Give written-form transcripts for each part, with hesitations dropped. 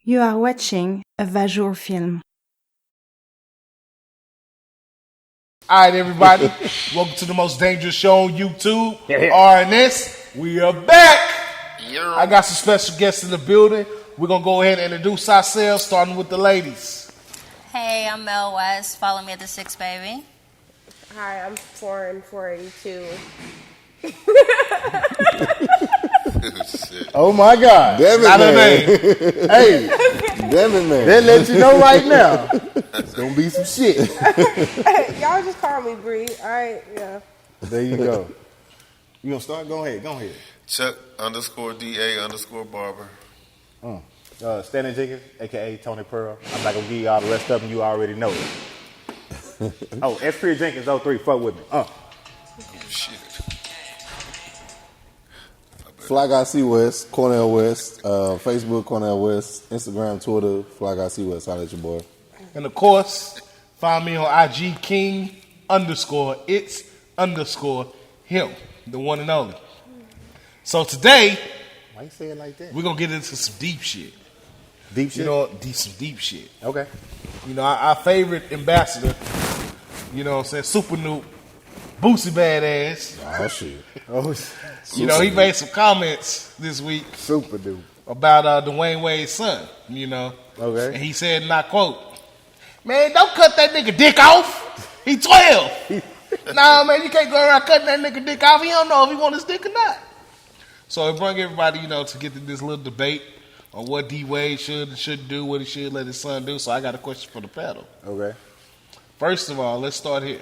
You are watching a visual film. All right, everybody. Welcome to the most dangerous show on YouTube. R.N.S. We are back. I got some special guests in the building. We're going to go ahead and introduce ourselves, starting with the ladies. Hey, I'm Mel West. Follow me at the Six Baby. Hi, I'm Foreign 482. Oh my God. Not a name. Hey, Damn it, man. they let you know right now. It's gonna be some shit. Y'all just call me Bree. Alright, yeah. There you go. You gonna start? Go ahead. Chuck_DA_Barber. Stanley Jenkins, aka Tony Pearl. I'm not gonna give you all the rest of them. You already know it. Oh, S. Jenkins 03. Fuck with me. Shit. Fly Guy C West, Cornell West, Facebook Cornell West, Instagram, Twitter, Fly Guy C West. Holla at your boy. And of course, find me on IG King_it's_him, the one and only. So today, Why you say it like that? we're going to get into some deep shit. Deep shit. You know, some deep shit. Okay. You know, our favorite ambassador, you know what I'm saying, Super Noob, Boosie Badass. Oh, shit. Oh, You know, he made some comments this week super dude. about Dwayne Wade's son, you know. Okay. And he said, and I quote, "Man, don't cut that nigga dick off. He 12. Nah, man, you can't go around cutting that nigga dick off. He don't know if he want his dick or not." So it brought everybody, you know, to get to this little debate on what D Wade should and shouldn't do, what he should let his son do. So I got a question for the panel. Okay. First of all, let's start here.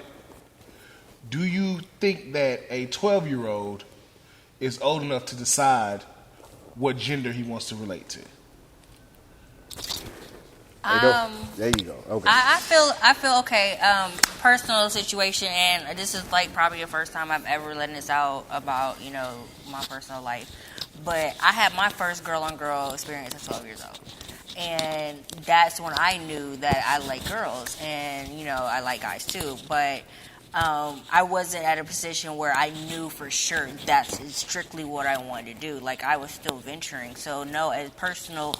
Do you think that a 12-year-old is old enough to decide what gender he wants to relate to? There you go. Okay. I feel okay. Personal situation, and this is like probably the first time I'm ever letting this out about, you know, my personal life. But I had my first girl-on-girl experience at 12 years old. And that's when I knew that I like girls, and, you know, I like guys too. But I wasn't at a position where I knew for sure that's strictly what I wanted to do. Like, I was still venturing. So, no, as personal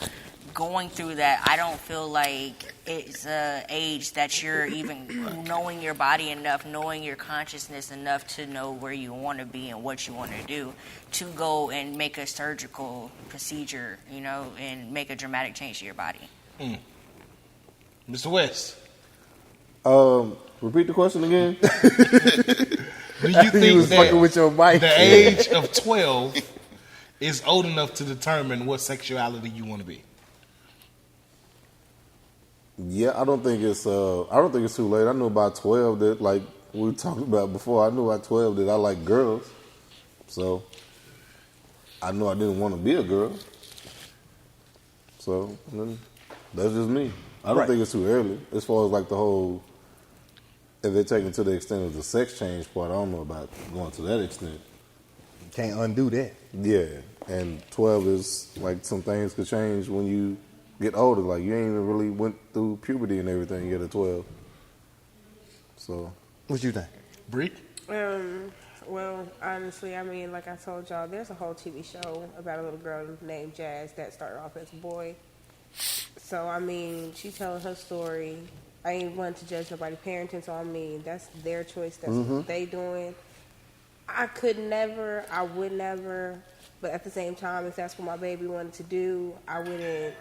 going through that, I don't feel like it's an age that you're even knowing your body enough, knowing your consciousness enough to know where you want to be and what you want to do, to go and make a surgical procedure, you know, and make a dramatic change to your body. Mr. West, Repeat the question again. do you think was fucking with your mic. the age of 12 is old enough to determine what sexuality you want to be? Yeah, I don't think it's too late. I knew about 12 that, like we talked about before, I knew about 12 that I like girls. So I knew I didn't want to be a girl. So that's just me. I don't think it's too early. As far as like the whole, if they take it to the extent of the sex change part, I don't know about going to that extent. You can't undo that. Yeah, and 12 is like some things could change when you get older. Like you ain't even really went through puberty and everything yet at 12. So, What you think? Bree? Well, honestly, I mean, like I told y'all, there's a whole TV show about a little girl named Jazz that started off as a boy. So, I mean, she telling her story. I ain't want to judge nobody parenting, so I mean, that's their choice. That's what they doing. I could never, I would never, but at the same time, if that's what my baby wanted to do, I wouldn't.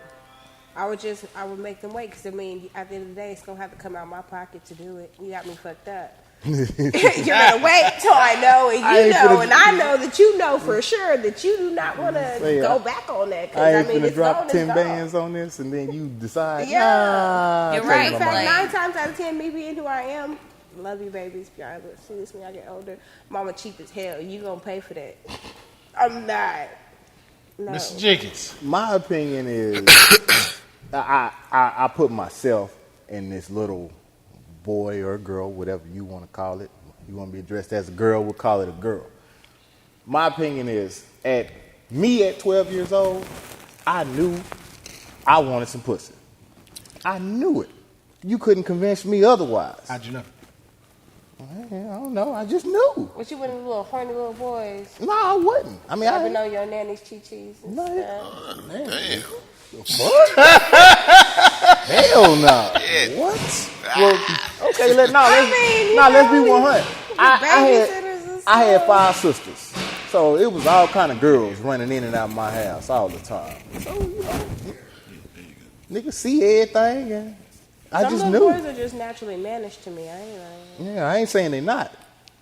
I would make them wait, because I mean, at the end of the day, it's gonna have to come out of my pocket to do it. You got me fucked up. You're gonna wait till I know, and you know, and I know that you know for sure that you do not want to go back on that. I ain't I mean, finna it's drop gone, 10 it's bands on this, and then you decide. Yeah. Nah, You're take right. my In fact, money. 9 times out of 10, me being who I am, love you, babies. Y'all ever see this when I get older? Mama cheap as hell. You gonna pay for that? I'm not. No. Mr. Jenkins. My opinion is, I put myself in this little boy or girl, whatever you want to call it. You want to be addressed as a girl, we'll call it a girl. My opinion is, at 12 years old, I knew I wanted some pussy. I knew it. You couldn't convince me otherwise. How'd you know? I don't know. I just knew. What you with the little horny little boys? No, I wouldn't. I mean, I ever know your nanny's chi-chis and No, stuff? Damn. What? Hell no. What? Well, okay, let's be 100. I had 5 sisters, so it was all kind of girls running in and out of my house all the time. So niggas see everything, and I just Some knew. boys are just naturally managed to me. I ain't saying they not,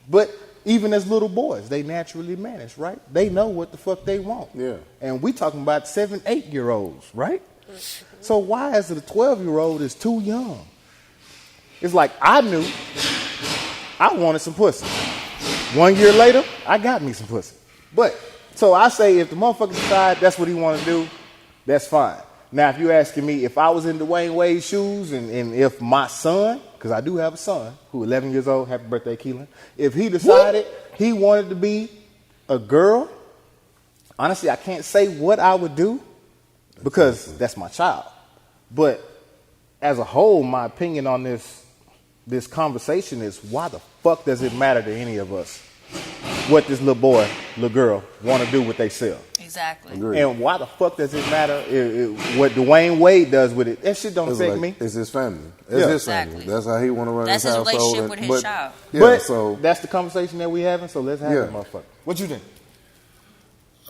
but even as little boys, they naturally manage, right? They know what the fuck they want. Yeah. And we talking about 7, 8-year-olds, right? So why is it a 12-year-old is too young? It's like I knew I wanted some pussy. 1 year later, I got me some pussy. But, so I say if the motherfucker decide that's what he want to do, that's fine. Now, if you asking me if I was in Dwayne Wade's shoes and if my son, because I do have a son who 11 years old, happy birthday, Keelan, if he decided he wanted to be a girl, honestly, I can't say what I would do because that's my child. But as a whole, my opinion on this conversation is why the fuck does it matter to any of us what this little boy, little girl want to do with themselves? Exactly. Agreed. And why the fuck does it matter what Dwayne Wade does with it? That shit don't It's affect like, me. It's his family. It's Yeah. his family. Exactly. That's how he want to run That's his his household. relationship with his child. Yeah, But so that's the conversation that we having, so let's have Yeah. it, motherfucker. What you think?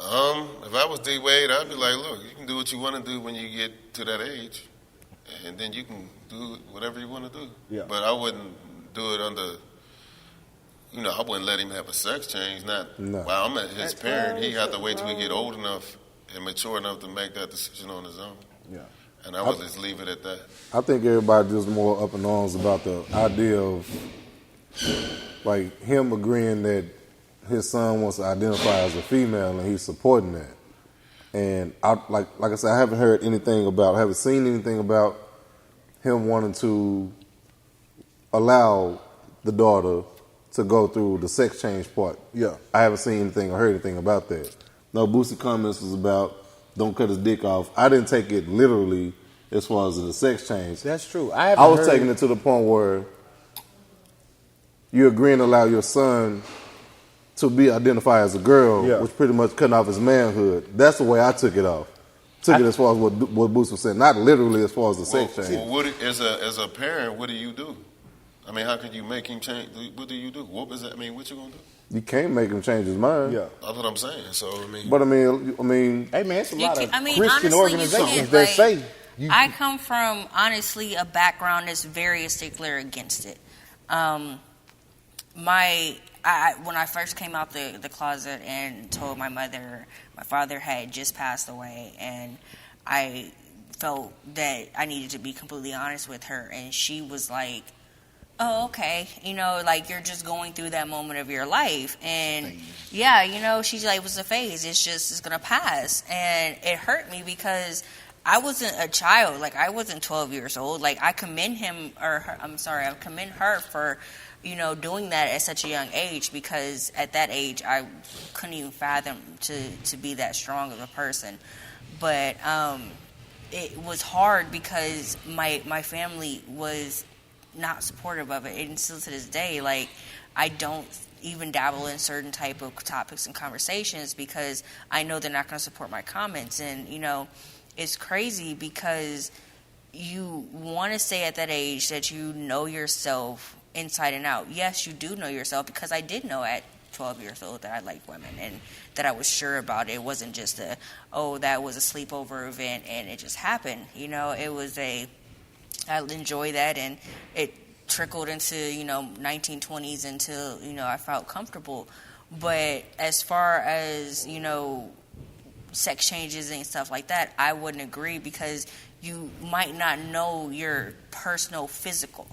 If I was D Wade, I'd be like, look, you can do what you want to do when you get to that age, and then you can do whatever you want to do. Yeah. But I wouldn't do it under. I wouldn't let him have a sex change. No. While I'm his parent, he had to wait till he get old enough and mature enough to make that decision on his own. Yeah. And I would just leave it at that. I think everybody just more up in arms about the idea of like him agreeing that his son wants to identify as a female and he's supporting that. And like I said, I haven't seen anything about him wanting to allow the daughter to go through the sex change part. Yeah. I haven't seen anything or heard anything about that. No, Boosie comments was about don't cut his dick off. I didn't take it literally as far as the sex change. That's true. I was taking it to the point where you're agreeing to allow your son to be identified as a girl, Yeah. which pretty much cutting off his manhood. That's the way I took it off. Took it as far as what Boosie was saying, not literally as far as the sex change. Well, as a parent, what do you do? I mean, how could you make him change? What do you do? What was that? I mean, what you gonna do? You can't make him change his mind. Yeah. That's what I'm saying. So I mean, But I mean, Hey, man, it's a You lot can- of I mean, Christian honestly, you organizations can, that like, say I come from, honestly, a background that's very stickler against it. When I first came out the closet and told my mother, my father had just passed away, and I felt that I needed to be completely honest with her, and she was like, oh, okay, like you're just going through that moment of your life, and yeah, she's like, it was a phase, it's gonna pass, and it hurt me because I wasn't a child, like I wasn't 12 years old, like I commend I commend her for, doing that at such a young age, because at that age I couldn't even fathom to be that strong of a person, but it was hard because my family was not supportive of it, and still to this day, like I don't even dabble in certain type of topics and conversations because I know they're not going to support my comments. And it's crazy because you want to say at that age that you know yourself inside and out. Yes, you do know yourself, because I did know at 12 years old that I liked women and that I was sure about it. It wasn't just that was a sleepover event and it just happened. It was I enjoy that, and it trickled into 1920s until I felt comfortable. But as far as sex changes and stuff like that, I wouldn't agree, because you might not know your personal physical.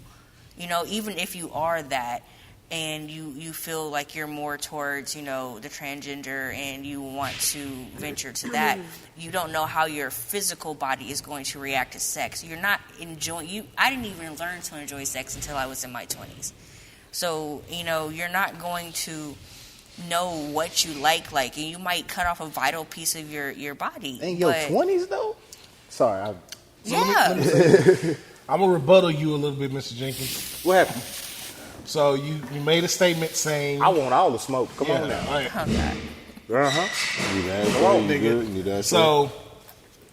Even if you are that, and you feel like you're more towards, the transgender, and you want to venture to that, you don't know how your physical body is going to react to sex. You're not enjoying. I didn't even learn to enjoy sex until I was in my 20s. So, you're not going to know what you like, and you might cut off a vital piece of your body. in your 20s though. Sorry, Yeah. I'm gonna rebuttal you a little bit, Mr. Jenkins. what happened? So you made a statement saying, I want all the smoke. Come on all now. right. Oh, God. you need that. Come on, You nigga. good? You need that. So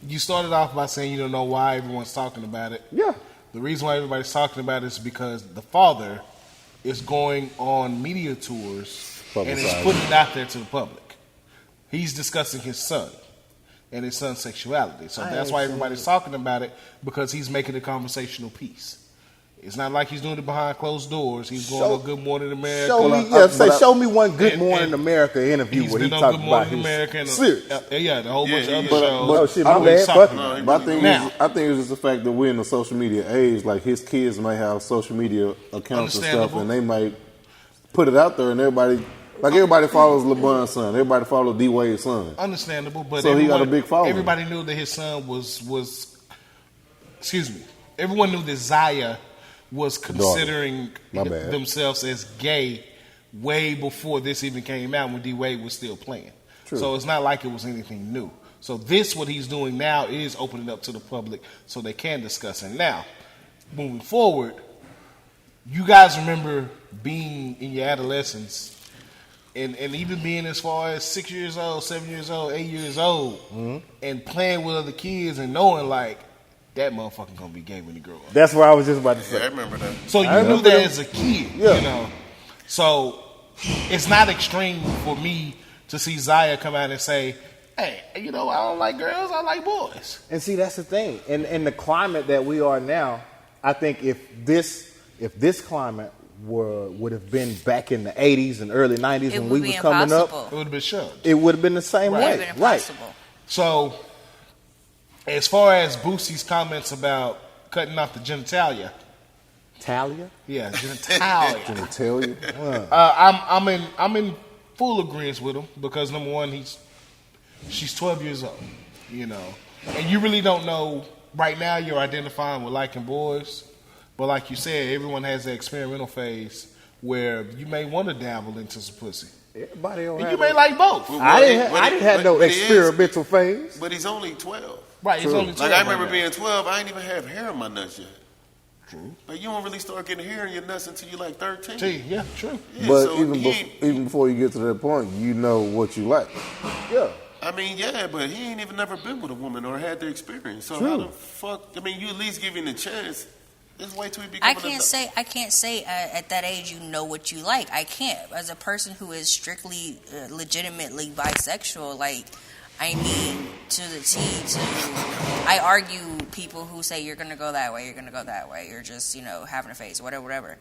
you started off by saying you don't know why everyone's talking about it. Yeah. The reason why everybody's talking about it is because the father is going on media tours and is Publicizing. putting it out there to the public. He's discussing his son and his son's sexuality. So that's why everybody's talking about it, because he's making a conversational piece. It's not like he's doing it behind closed doors. He's going on Good Morning America. Show me one Good Morning America interview where he been on talked Good about Morning America and his serious. the whole bunch of other But shows. shit, my bad. Fuck No, it. he My really thing Now- is, I think it's just the fact that we're in the social media age. Like his kids may have social media accounts and stuff, Understandable. and they might put it out there, and everybody follows LeBron's son. Everybody follows D Wade's son. Understandable, but So he got a big following. Everybody knew that his son was. Excuse me. Everyone knew that Zaya was considering My bad. themselves as gay way before this even came out, when D Wade was still playing. True. So it's not like it was anything new. So what he's doing now is opening up to the public so they can discuss it. Now, moving forward, you guys remember being in your adolescence and even being as far as 6 years old, 7 years old, 8 years old, and playing with other kids and knowing like that motherfucker gonna be gay when he grow up. That's what I was just about to Yeah, I say. remember that. So you I knew remember that them. as a kid, Yeah. you know. So it's not extreme for me to see Zaya come out and say, "Hey, I don't like girls, I like boys." And see, that's the thing. In the climate that we are now, I think if this climate would have been back in the 80s and early 90s It when would we be was coming up, impossible. It would have been shunned. it would have been the same It would have way. been Right. impossible. So, as far as Boosie's comments about cutting off the genitalia, Talia? yeah, genitalia. Can I tell you? I'm in full agreement with him, because number one, she's 12 years old, and you really don't know. Right now, you're identifying with liking boys, but like you said, everyone has that experimental phase where you may want to dabble into some pussy, Everybody don't and have you may it. like both. I didn't have no but he is- experimental phase. But he's only 12. Right? It's only 12 Like, I right remember now. being 12, I ain't even have hair in my nuts yet. True. Like, you don't really start getting hair in your nuts until you're like 13. Gee, yeah, true. Yeah, But so he ain't- even before you get to that point, you know what you like. Yeah. I mean, yeah, but he ain't even never been with a woman or had the experience. So True. how the fuck? I mean, you at least give him a chance. Just wait till he I becomes can't say at that age you know what you like. I can't. As a person who is strictly, legitimately bisexual, like, I mean, to the T, I argue people who say you're gonna go that way, you're just, having a face, whatever.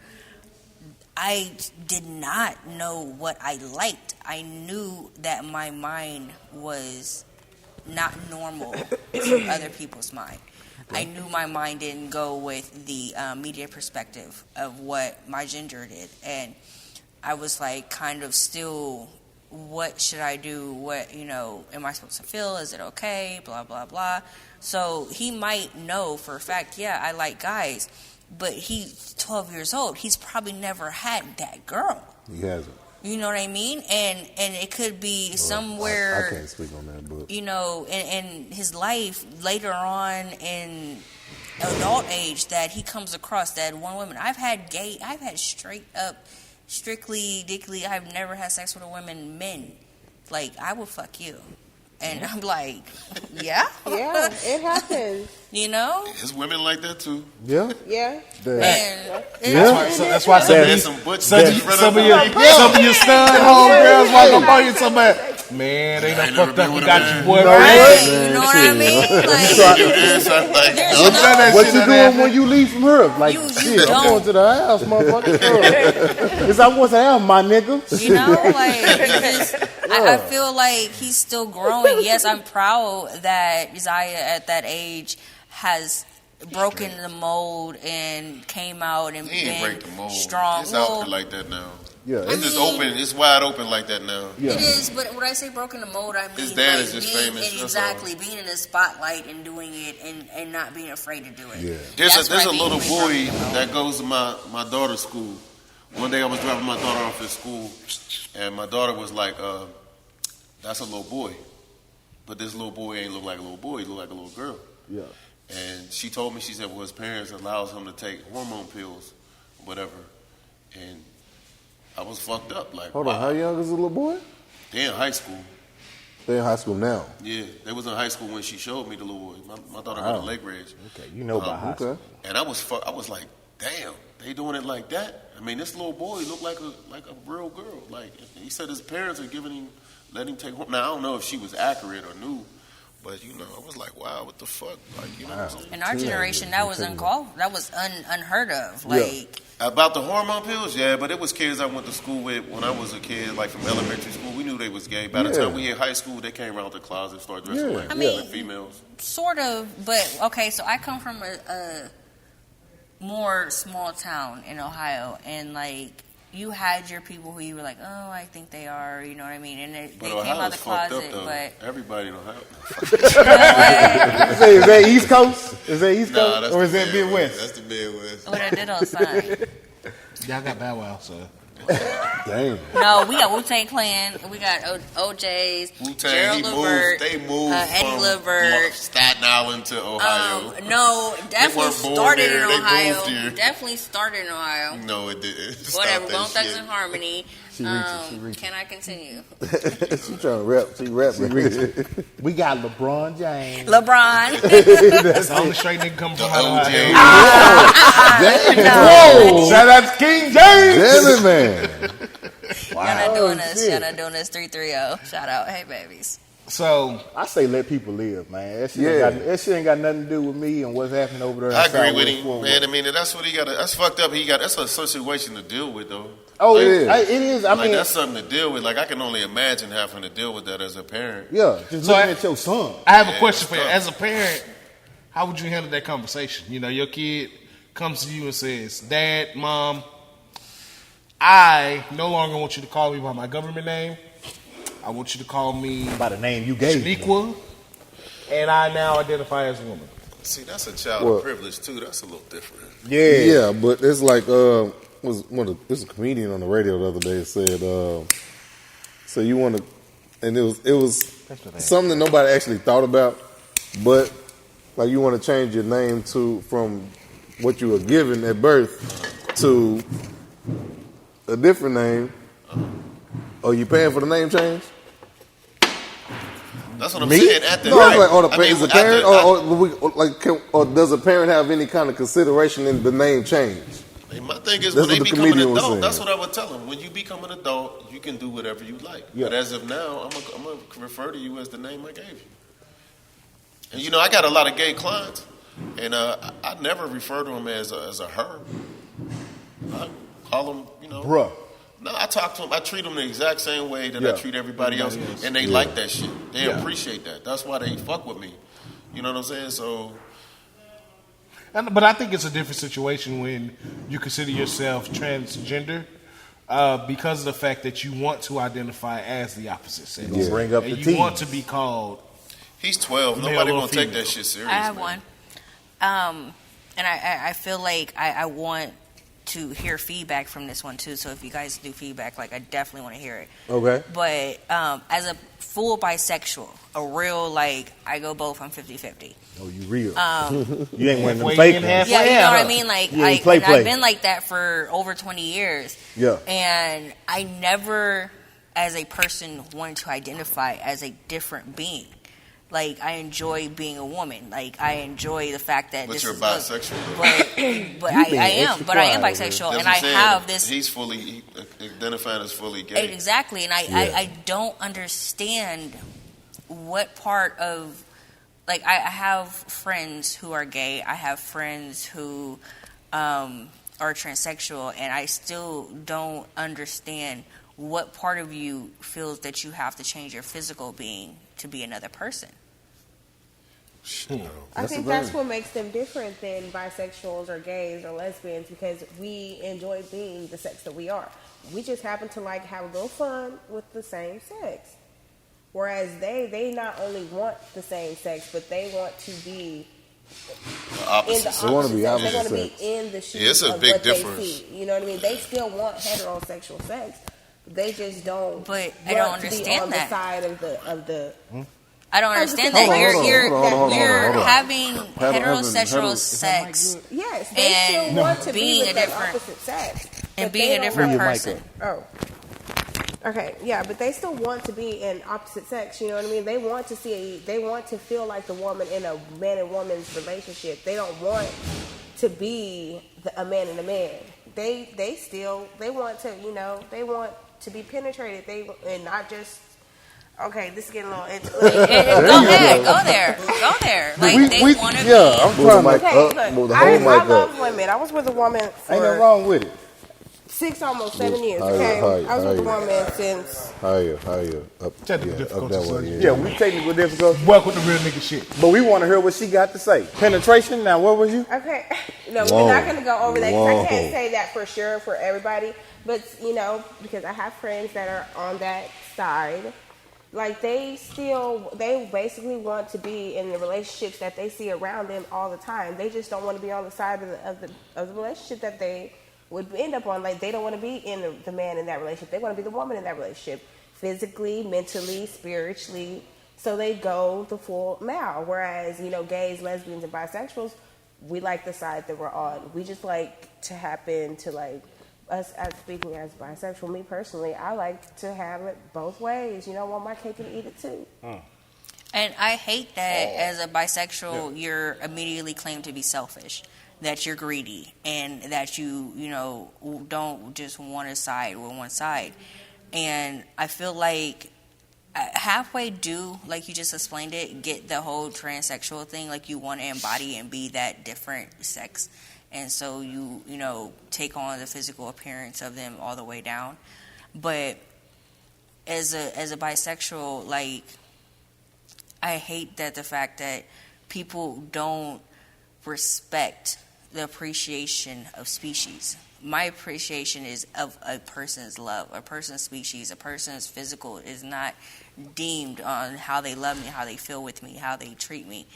I did not know what I liked. I knew that my mind was not normal to other people's mind. I knew my mind didn't go with the media perspective of what my gender did. And I was like, kind of still, what should I do? What, am I supposed to feel? Is it okay? Blah, blah, blah. So he might know for a fact, yeah, I like guys. But he's 12 years old. He's probably never had that girl. He hasn't. You know what I mean? And it could be somewhere, I can't speak on that, but in his life later on in adult age that he comes across that one woman. I've had straight up, strictly, dickly, I've never had sex with a woman, men. Like, I will fuck you. And I'm like, yeah? Yeah, it happens. There's women like that too. Yeah. Yeah. And That's why There's some butch some bitches running of around. your stud homegirls walk up on you talking about, man, they done ain't fucked never up been and with a got man. you, boy. right? You know what I mean? Like, there's What you doing when you leave from her? Like, You shit, I'm don't. going to the house, motherfucker. It's I'm going to the house, my nigga. I feel like he's still growing. Yes, I'm proud that Zaya at that age has broken the mold and came out and He ain't break the been mold. strong. It's out there like that now. Yeah. It's just open. It's wide open like that now. Yeah. It is, but when I say broken the mold, I mean His dad like is just being, famous, that's exactly, being in the spotlight and doing it and not being afraid to do it. Yeah. There's That's a what I little mean boy broken the mold. that goes to my daughter's school. One day I was dropping my daughter off at school, and my daughter was like, "That's a little boy," but this little boy ain't look like a little boy. He look like a little girl. Yeah. And she told me, she said, well, his parents allows him to take hormone pills, whatever. And I was fucked up. Like, hold on, how young is the little boy? they in high school. They're in high school now. Yeah, they was in high school when she showed me the little boy. My daughter got a Lake Ridge. Okay, you know about high school. And I was like, damn, they doing it like that? I mean, this little boy looked like a real girl. Like, he said his parents are letting him take home. Now, I don't know if she was accurate or knew, but, you know, I was like, wow, what the fuck? Like, you know what I'm saying? In our generation, that was unheard of. Like, about the hormone pills, yeah, but it was kids I went to school with when I was a kid, like from elementary school. We knew they was gay. By the time we hit high school, they came around the closet, started dressing like females. Sort of, but okay. So I come from a more small town in Ohio, and like you had your people who you were like, oh, I think they are, you know what I mean? And they came out of the closet, but everybody in Ohio. Is that East Coast? Is that East Coast? Or is that Midwest? That's the Midwest. what I did on sign. Y'all got Bow Wow, so. Damn. No, we got Wu-Tang Clan. We got OJ's, Gerald Levert, They moved Eddie from Levert. Staten Island to Ohio. No, definitely started in Ohio. They moved here. Definitely started in Ohio. No, it didn't. Whatever, Stop Bone that Thugs shit. and Harmony. She reaching. Can I continue? She trying to rap. She rapping. We got LeBron James. LeBron. That's the only straight nigga coming from Ohio. Whoa! Shout out to King James. Damn it, man. Y'all not doing this. Y'all not doing this. 330. Shout out. Hey, babies. So I say let people live, man. That shit ain't got nothing to do with me and what's happening over there. I agree with him, man. I mean, that's what he got. That's fucked up. That's a situation to deal with, though. Oh, like, it is. I mean, that's something to deal with. Like, I can only imagine having to deal with that as a parent. Yeah, just looking at your son. I have a question for you. As a parent, how would you handle that conversation? You know, your kid comes to you and says, Dad, Mom, I no longer want you to call me by my government name. I want you to call me By the name you gave me. Shaniqua, and I now identify as a woman. See, that's a child of privilege, too. That's a little different. Yeah, but it's like there's a comedian on the radio the other day that said, so you want to, and it was something that nobody actually thought about, but like you want to change your name from what you were given at birth to a different name. Are you paying for the name change? That's what I'm saying. At the is a parent, or does a parent have any kind of consideration in the name change? My thing is, That's when they what the become an comedian was adult, saying. that's what I would tell them. When you become an adult, you can do whatever you like. Yeah. But as of now, I'm going to refer to you as the name I gave you. And, you know, I got a lot of gay clients, and I never refer to them as a her. I call them, you know. Bruh. No, I talk to them. I treat them the exact same way that I treat everybody else. And they like that shit. They appreciate that. That's why they fuck with me. You know what I'm saying? So... But I think it's a different situation when you consider yourself transgender because of the fact that you want to identify as the opposite sex. Yeah. Bring up and the you team. want to be called. He's 12. Male Nobody or going to take female. that shit serious. I have man. one. And I feel like I want to hear feedback from this one too. So if you guys do feedback, like I definitely want to hear it. Okay. But as a full bisexual, a real like I go both. I'm 50-50. Oh, you real. You ain't one of them Halfway fake in, ones. Yeah, you know what I mean. Like You ain't play. I've been like that for over 20 years. Yeah. And I never, as a person, wanted to identify as a different being. Like, I enjoy being a woman. Like, I enjoy the fact that But this you're is bisexual. but I am. But I am bisexual, and I have this. He's fully identified as fully gay. Exactly, and I don't understand what part of. Like, I have friends who are gay. I have friends who are transsexual, and I still don't understand what part of you feels that you have to change your physical being to be another person. I think that's what makes them different than bisexuals or gays or lesbians, because we enjoy being the sex that we are. We just happen to like have a little fun with the same sex. Whereas they not only want the same sex, but they want to be in the opposite They want to be sex. opposite They want to be sex. in the shoes it's a of big what difference. they see. You know what I mean? They still want heterosexual sex. They just don't. But I don't want to be understand on that. the side of the. I don't understand Hold that. on, You're hold on. having Having heterosexual sex Yes, they And still want to being be a with that different- opposite sex. and but being they a don't different Move your mic person. Oh, Okay, yeah, but they still want to be in opposite sex. You know what I mean? They want to feel like the woman in a man and woman's relationship. They don't want to be a man and a man. They want to, they want to be penetrated. And not just. Okay, this is getting a little into Go ahead, go there. Like they want to be. I'm trying to look, I love women. I was with a woman for Ain't nothing wrong with it. 6, almost 7 years. Okay, I was with a woman since. Higher. Up Technical that difficulties, way. Yeah, we technical difficulties. Welcome to real nigga shit. But we want to hear what she got to say. Penetration. Now, what was you? Okay, no, we're not going to go over that because I can't say that for sure for everybody. But because I have friends that are on that side. Like they basically want to be in the relationships that they see around them all the time. They just don't want to be on the side of the relationship that they would end up on. Like they don't want to be in the man in that relationship. They want to be the woman in that relationship, physically, mentally, spiritually. So they go the full mile. Whereas gays, lesbians, and bisexuals, we like the side that we're on. We just like to happen to like. Us as speaking as bisexual, me personally, I like to have it both ways. Want my cake and eat it too. And I hate that as a bisexual, you're immediately claimed to be selfish, that you're greedy, and that you don't just want to side with one side. And I feel like halfway do, like you just explained it, get the whole transsexual thing, like you want to embody and be that different sex. And so you take on the physical appearance of them all the way down. But as a bisexual, like, I hate that the fact that people don't respect the appreciation of species. My appreciation is of a person's love, a person's species, a person's physical is not deemed on how they love me, how they feel with me, how they treat me.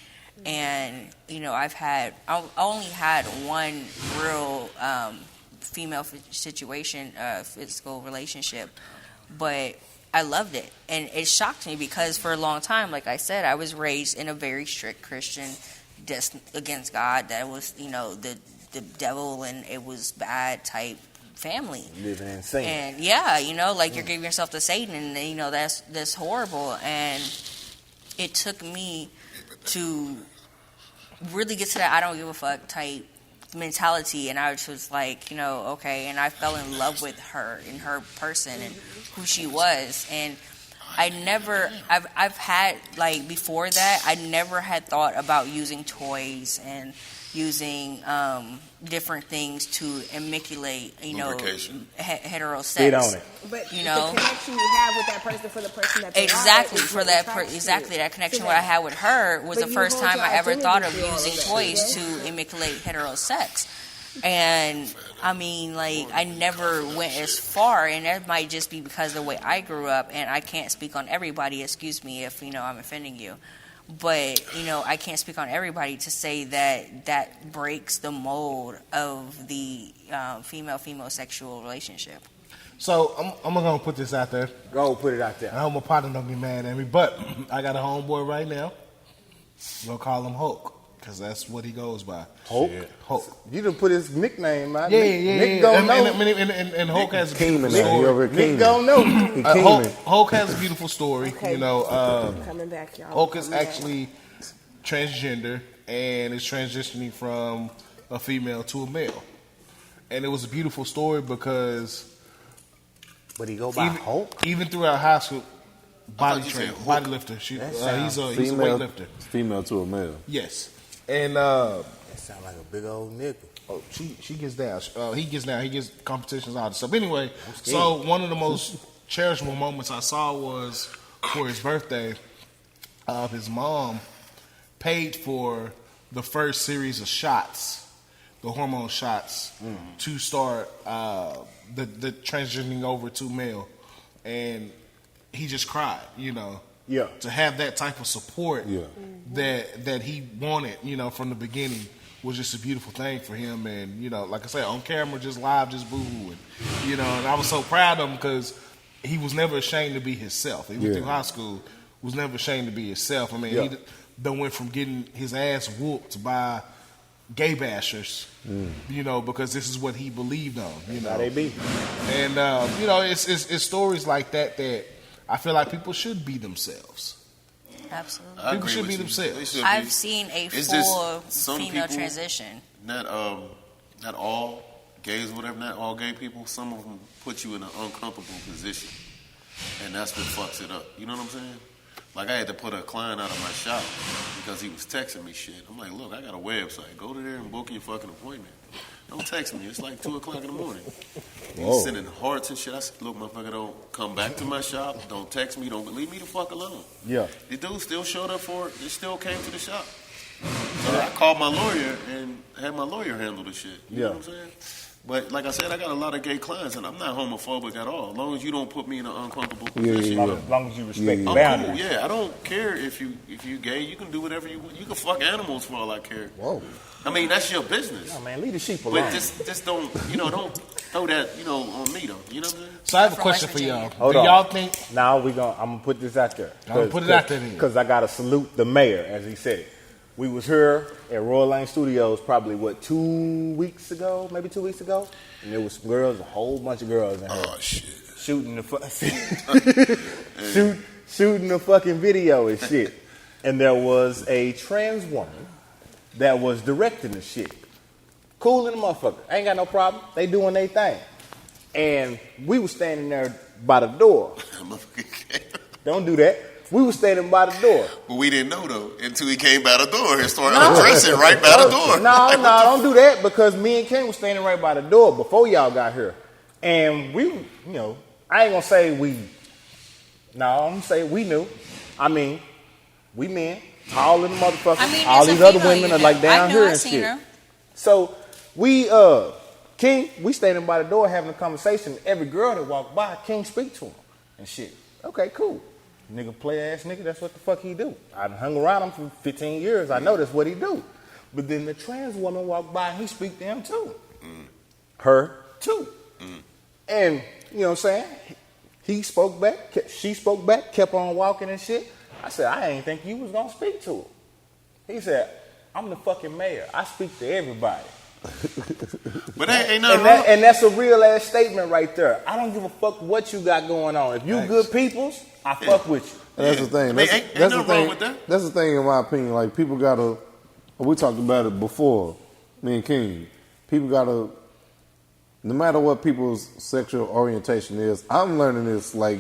And I only had one real female situation, physical relationship, but I loved it, and it shocked me because for a long time, like I said, I was raised in a very strict Christian, against God. That was the devil and it was bad type family. Living insane. And you're giving yourself to Satan, and that's horrible. And it took me to really get to that I don't give a fuck type mentality, and I was just like, okay, and I fell in love with her and her person and who she was. And I've had, like, before that, I never had thought about using toys and using different things to emulate, hetero sex. Get on it. But the connection you have with that person for the person that they exactly are, for that that connection what I had with her was the first time I ever thought of using toys to emulate hetero sex. And I mean, like, I never went as far, and that might just be because of the way I grew up, and I can't speak on everybody. Excuse me if I'm offending you. But, I can't speak on everybody to say that breaks the mold of the female sexual relationship. So I'm going to put this out there. Go put it out there. I hope my partner don't get mad at me, but I got a homeboy right now. We'll call him Hulk, because that's what he goes by. Hulk? Shit. Hulk. You done put his nickname out. Yeah. Nick don't know. And Hulk has a beautiful He story. over Nick don't know. Hulk has a beautiful story. Okay. Coming back, y'all. Hulk is actually transgender and is transitioning from a female to a male. And it was a beautiful story because... But he go by Hulk? Even throughout high school, body lifter. He's a weightlifter. Female to a male. Yes. And... that sound like a big old nigga. Oh, she gets down. He gets down. He gets competitions, all this stuff. Anyway, so one of the most cherishable moments I saw was for his birthday. His mom paid for the first series of shots, the hormone shots, to start the transitioning over to male, and he just cried. Yeah. To have that type of support. Yeah. That he wanted. From the beginning. Was just a beautiful thing for him, and like I said, on camera, just live, just boo-hooing, and I was so proud of him because he was never ashamed to be himself. Even through high school, was never ashamed to be himself. I mean, he done went from getting his ass whooped by gay bashers, you know, because this is what he believed on, you know. How they be. And you know, it's stories like that I feel like people should be themselves. Absolutely. I People agree should with be you. themselves. They should be. I've seen a It's full just some female people- transition. Not all gays, whatever. Not all gay people. Some of them put you in an uncomfortable position, and that's what fucks it up. You know what I'm saying? Like, I had to put a client out of my shop because he was texting me shit. I'm like, look, I got a website. Go to there and book your fucking appointment. Don't text me. It's like 2 o'clock in the morning. He's sending hearts and shit. I said, look, motherfucker, don't come back to my shop. Don't text me. Don't leave me the fuck alone. Yeah. The dude still showed up for it. They still came to the shop. So I called my lawyer and had my lawyer handle the shit. You know what I'm saying? But like I said, I got a lot of gay clients, and I'm not homophobic at all. As long as you don't put me in an uncomfortable position. As long as you respect the I'm boundaries. cool. Yeah, I don't care if you gay. You can do whatever you want. You can fuck animals for all I care. Whoa. I mean, that's your business. No, man, leave the sheep alone. But just don't throw that on me though. You know what I'm saying? So I have a From question West for y'all. Virginia. Hold Do on. y'all think Now I'm gonna put this out there. I'm gonna put it out there then. Because I gotta salute the mayor, as he said it. We was here at Royal Lane Studios probably 2 weeks ago, maybe 2 weeks ago, and there was some girls, a whole bunch of girls in here Oh shit. shooting the shooting the fucking video and shit. And there was a trans woman that was directing the shit. Cool in the motherfucker. Ain't got no problem. They doing their thing. And we was standing there by the door. Don't do that. We was standing by the door. But we didn't know though until he came by the door and started undressing right by the door. No, don't do that, because me and Ken was standing right by the door before y'all got here. And we, I ain't gonna say we. No, I'm gonna say we knew. I mean, we men, tall little motherfuckers. I mean, all there's these a other female women are you like know. down I here know, I've and seen shit. her. So we, King, we standing by the door having a conversation. Every girl that walked by, King speak to him and shit. Okay, cool. Nigga, play ass nigga, that's what the fuck he do. I done hung around him for 15 years. I know that's what he do. But then the trans woman walked by and he speak to him too. Her too. And, you know what I'm saying? He spoke back, she spoke back, kept on walking and shit. I said, I ain't think you was gonna speak to her. He said, I'm the fucking mayor. I speak to everybody. But ain't nothing wrong. And that's a real ass statement right there. I don't give a fuck what you got going on. If you good peoples, I fuck with you. And that's the thing. I mean, That's, ain't that's the nothing wrong thing. with that. That's the thing, in my opinion. Like, people gotta. We talked about it before, me and King. People gotta. No matter what people's sexual orientation is, I'm learning this like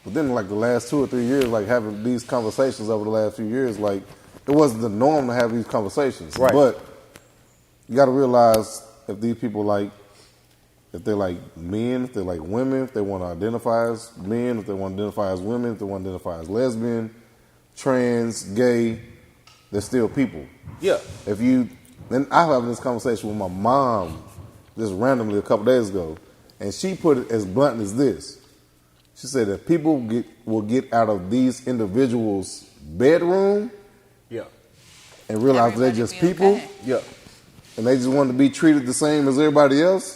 within like the last 2 or 3 years. Like, having these conversations over the last few years. Like, it wasn't the norm to have these conversations. Right. But you gotta realize if these people like. If they're like men, if they're like women, if they want to identify as men, if they want to identify as women, if they want to identify as lesbian, trans, gay, they're still people. Yeah. If you, then I was having this conversation with my mom just randomly a couple days ago, and she put it as blunt as this. She said that people will get out of these individuals' bedroom Yeah. and realize they're Everybody just be people, okay. Yeah. and they just want to be treated the same as everybody else,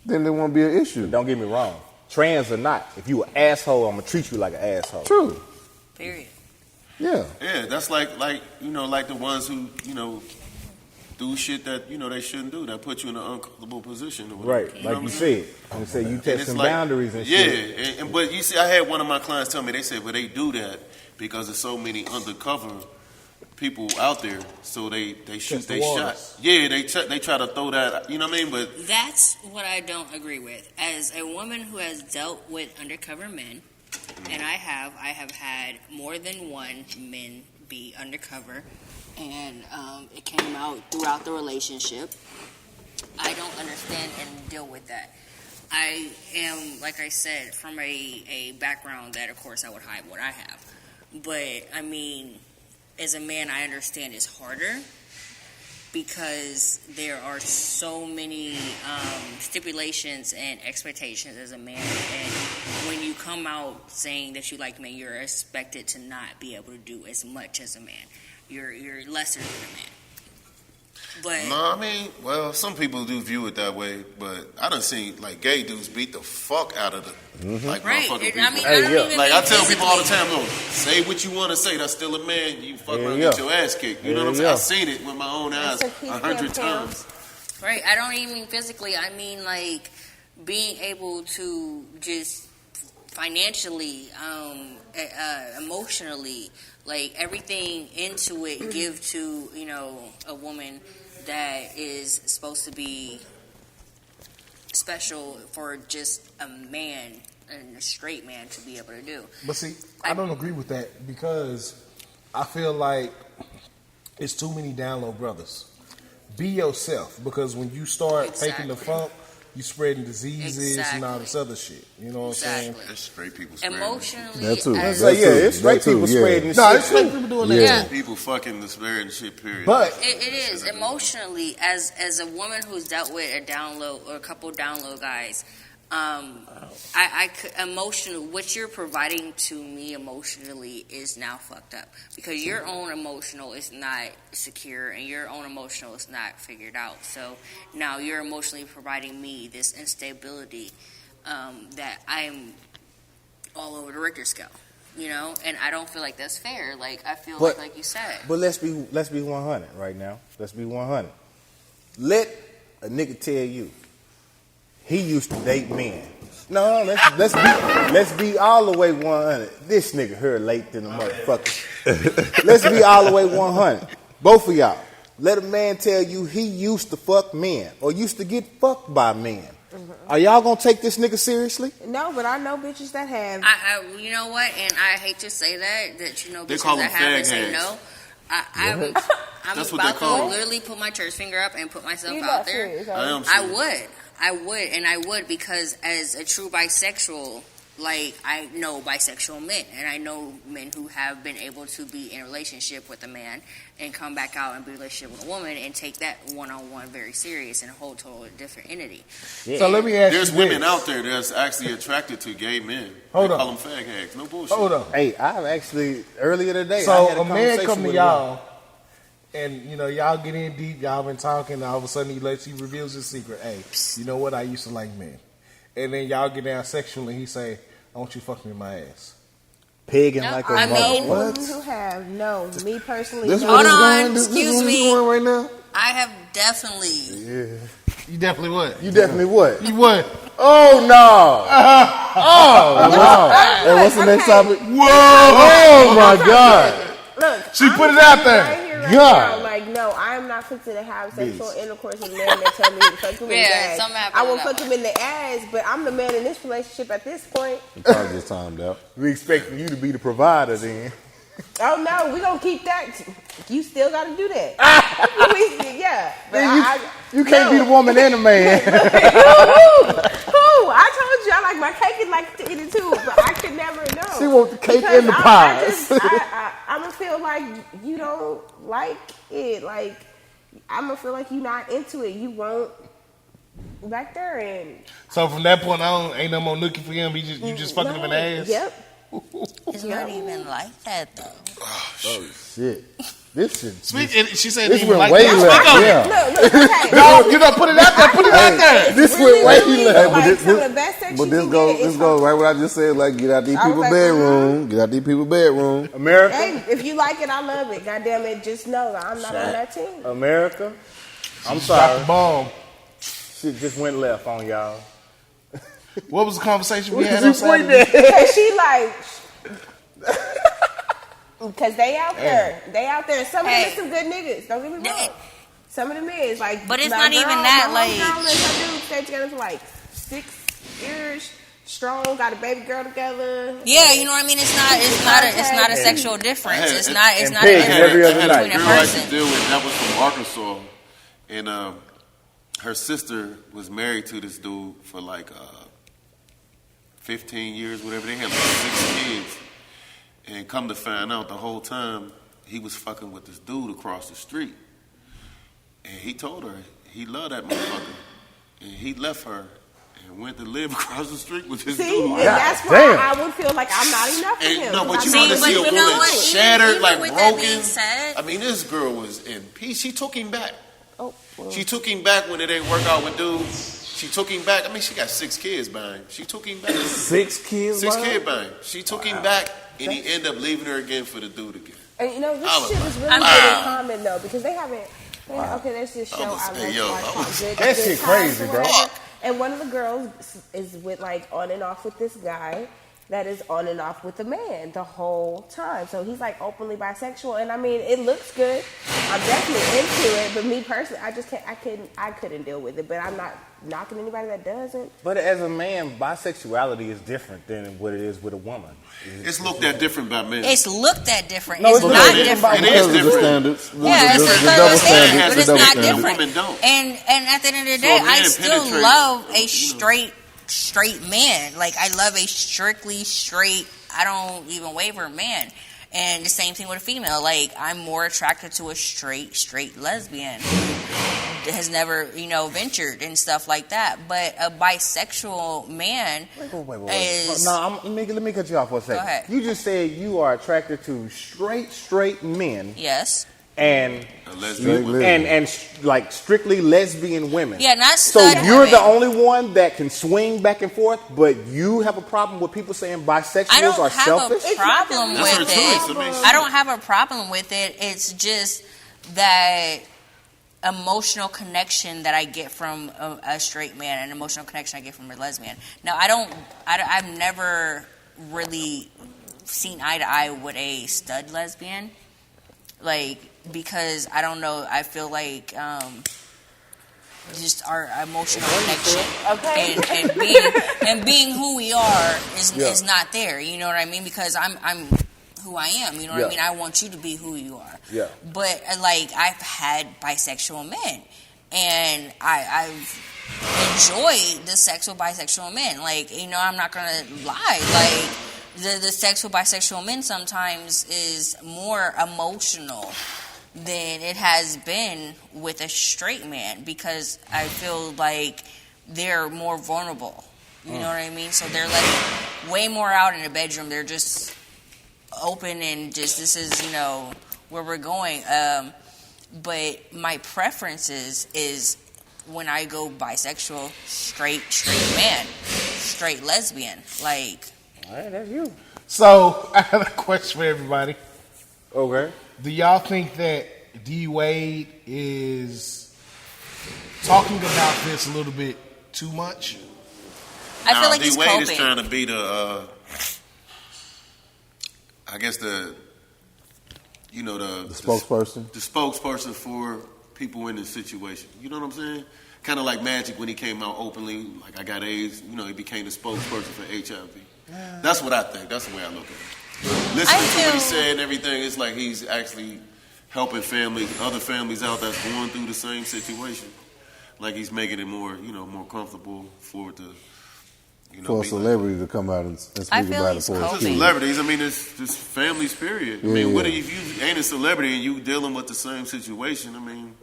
then there won't be an issue. Don't get me wrong. Trans or not, if you an asshole, I'm gonna treat you like an asshole. True. Period. Yeah. Yeah, that's like the ones who do shit that they shouldn't do, that put you in an uncomfortable position. Or whatever. Right. You know Like what you I'm saying? said. You said you And it's testing like- boundaries and yeah, shit. and but you see, I had one of my clients tell me, they said, well, they do that because there's so many undercover people out there, so they shoot Test the they shot. waters. Yeah, they try to throw that. You know what I mean? But That's what I don't agree with. As a woman who has dealt with undercover men, and I have had more than one men be undercover, and it came out throughout the relationship. I don't understand and deal with that. I am, like I said, from a background that, of course, I would hide what I have. But, I mean, as a man, I understand it's harder because there are so many stipulations and expectations as a man. And when you come out saying that you like men, you're expected to not be able to do as much as a man. You're lesser than a man. But No, I mean, well, some people do view it that way, but I done seen like gay dudes beat the fuck out of the like right, motherfucking people. I mean, I don't even Like I mean tell people all the physically. time, no, say what you want to say. That's still a man. You fuck around and Yeah. get your ass kicked. You know what I'm saying? I seen it with my own eyes That's a 100 times. Right, I don't even mean physically. I mean like being able to just financially, emotionally, like everything into it, give to a woman that is supposed to be special for just a man and a straight man to be able to do. But see, I don't agree with that because I feel like it's too many down low brothers. Be yourself, because when you start taking the funk, you spreading diseases and all this other shit. You know what I'm saying? That's straight people spreading shit. Emotionally, That too. as- So, yeah, it's straight That too, people yeah. spreading No, shit. it's straight people doing that Yeah. too. People fucking the spreading shit, period. But It is emotionally, as a woman who's dealt with a down low or a couple down low guys. I could emotional. What you're providing to me emotionally is now fucked up because your own emotional is not secure and your own emotional is not figured out. So now you're emotionally providing me this instability that I am all over the Richter scale. And I don't feel like that's fair. Like I feel like you said. But let's be 100 right now. Let's be 100. Let a nigga tell you he used to date men. No, let's be all the way 100. This nigga here late than a motherfucker. Let's be all the way 100. Both of y'all. Let a man tell you he used to fuck men or used to get fucked by men. Are y'all gonna take this nigga seriously? No, but I know bitches that have. You know what? And I hate to say that They bitches call that them have and fag say hags. no. I'm That's what they about call to 'em. literally put my church finger up and put myself You're out not there. serious, I am I serious. would because as a true bisexual, like I know bisexual men and I know men who have been able to be in a relationship with a man and come back out and be in a relationship with a woman and take that one-on-one very serious and a whole total different entity. so let me ask There's you women this. out there that's actually attracted to gay men. Hold they on. call them fag hags. No bullshit. Hold on. Hey, I've actually earlier today. I So had a man conversation come to with y'all, and y'all get in deep. Y'all been talking. And all of a sudden, he reveals his secret. Hey, you know what? I used to like men. And then y'all get down sexually. He say, "I want you to fuck me in my ass." Pegging No, like a I mean- mother. Women who have me personally. This no. what Hold it's on, going. This excuse what it's me. going right now. I have definitely You definitely would. You definitely would. You would. Oh no! Oh no! Hey, what's the next topic? Whoa! Oh my God! Look, She I'm put it telling out you there. Right here, right God. now, like, no, I am not fixing to have sexual intercourse with a man that tell me to fuck him in the Yeah, ass. something happened I will with fuck that him in the ass, but I'm the man in this relationship at this point. You probably just timed out. We expecting you to be the provider then. Oh no, we gonna keep that. You still got to do that. Yeah, but You can't be the woman and the man. Who? I told you I like my cake and like to eat it too, but I could never know. She want the cake Because and the pies. I'm gonna feel like you don't like it. Like I'm gonna feel like you're not into it. You won't back there and So from that point on, ain't no more nookie for him. You just fucking him in the ass. Yep. it's not even like that though. Oh shit! This shit. She said This he went like way that. left. Speak on it. Yeah. Look, okay. No, put it out there. Put it out there. This Really, went way really, left. like, this- some of the best sex But you this can goes. get This is goes from- right what I just said. Like, get out these I was people's like, bedroom. Get out these people's bedroom. America, Hey, if you like it, I love it. God damn it, just know that I'm not on that team. America. I'm Drop sorry. the bomb. Shit just went left on y'all. What was the conversation we had You on point Saturday? that. Cause she like, cause they out there, Some of them is some good niggas. Don't get me wrong. Some of them is like, But it's my not even that, my like- homegirl and her dude stayed together for like 6 years strong. Got a baby girl together. Yeah, you know what I mean. It's not a sexual difference. It's not and a pigs every difference other I had between a a girl I used to person. deal with that was from Arkansas, and her sister was married to this dude for like 15 years, whatever. They had like 6 kids, and come to find out, the whole time he was fucking with this dude across the street, and he told her he loved that motherfucker, and he left her and went to live across the street with this See, dude. and that's why damn. I would feel like I'm not enough for And, him. no, but you See, want to but see a you know woman what? shattered, Even like with that broken. being said- I mean, this girl was in peace. She took him back. Oh, well. She took him back when it ain't work out with dude. She took him back. I mean, she got 6 kids by him. She took him back. 6 kids. 6 kids by him. She took him back, and he ended up leaving her again for the dude again. And you know, this was shit like, is really good in common though, because they haven't. Okay, there's this show I love. That shit crazy, bro. And one of the girls is with like on and off with this guy that is on and off with the man the whole time. So he's like openly bisexual, and I mean, it looks good. I'm definitely into it, but me personally, I just can't. I couldn't deal with it. But I'm not knocking anybody that doesn't. But as a man, bisexuality is different than what it is with a woman. It's looked at different by men. It's looked at different. No, it's it's not different. different. It is The different. standards. Yeah, it's the the double standard, standards. but The it's double not standards. different. Women don't. And at the end of the So day, a man I still penetrates, love a straight man. Like I love a strictly straight. I don't even waver man. And the same thing with a female. Like I'm more attracted to a straight lesbian who has never, ventured and stuff like that. But a bisexual man Wait. is. No, let me cut you off for a second. Go ahead. You just said you are attracted to straight men Yes. and A lesbian. and like strictly lesbian women. Yeah, not So stud you're women. the only one that can swing back and forth, but you have a problem with people saying bisexuals I don't are have selfish? a problem That's her with choice. it. I mean, I don't have a problem with it. It's just that emotional connection that I get from a straight man and emotional connection I get from a lesbian. Now, I've never really seen eye to eye with a stud lesbian. Like, because I don't know, I feel like just our emotional connection and being who we are is not there. You know what I mean? Because I'm who I am. You know what I mean? I want you to be who you are. Yeah. But like I've had bisexual men, and I've enjoyed the sex with bisexual men. Like I'm not gonna lie. Like the sex with bisexual men sometimes is more emotional than it has been with a straight man, because I feel like they're more vulnerable. You know what I mean? So they're letting way more out in the bedroom. They're just open and just, this is, where we're going. But my preferences is when I go bisexual, straight man, straight lesbian. Like, All right, that's you. So I have a question for everybody. Okay. Do y'all think that D Wade is talking about this a little bit too much? I feel like he's D-Wade coping. is trying to be the, I guess the spokesperson. The spokesperson for people in this situation. You know what I'm saying? Kind of like Magic when he came out openly, like I got AIDS. He became the spokesperson for HIV. That's what I think. That's the way I look at it. Listening to what he said and everything, it's like he's actually helping other families out that's going through the same situation. Like he's making it more, more comfortable for it to, For a celebrity to come out and speak I feel about it he's for his coping. kids. Celebrities, I mean, it's just families, period. I mean, what if you ain't a celebrity and you dealing with the same situation? I mean,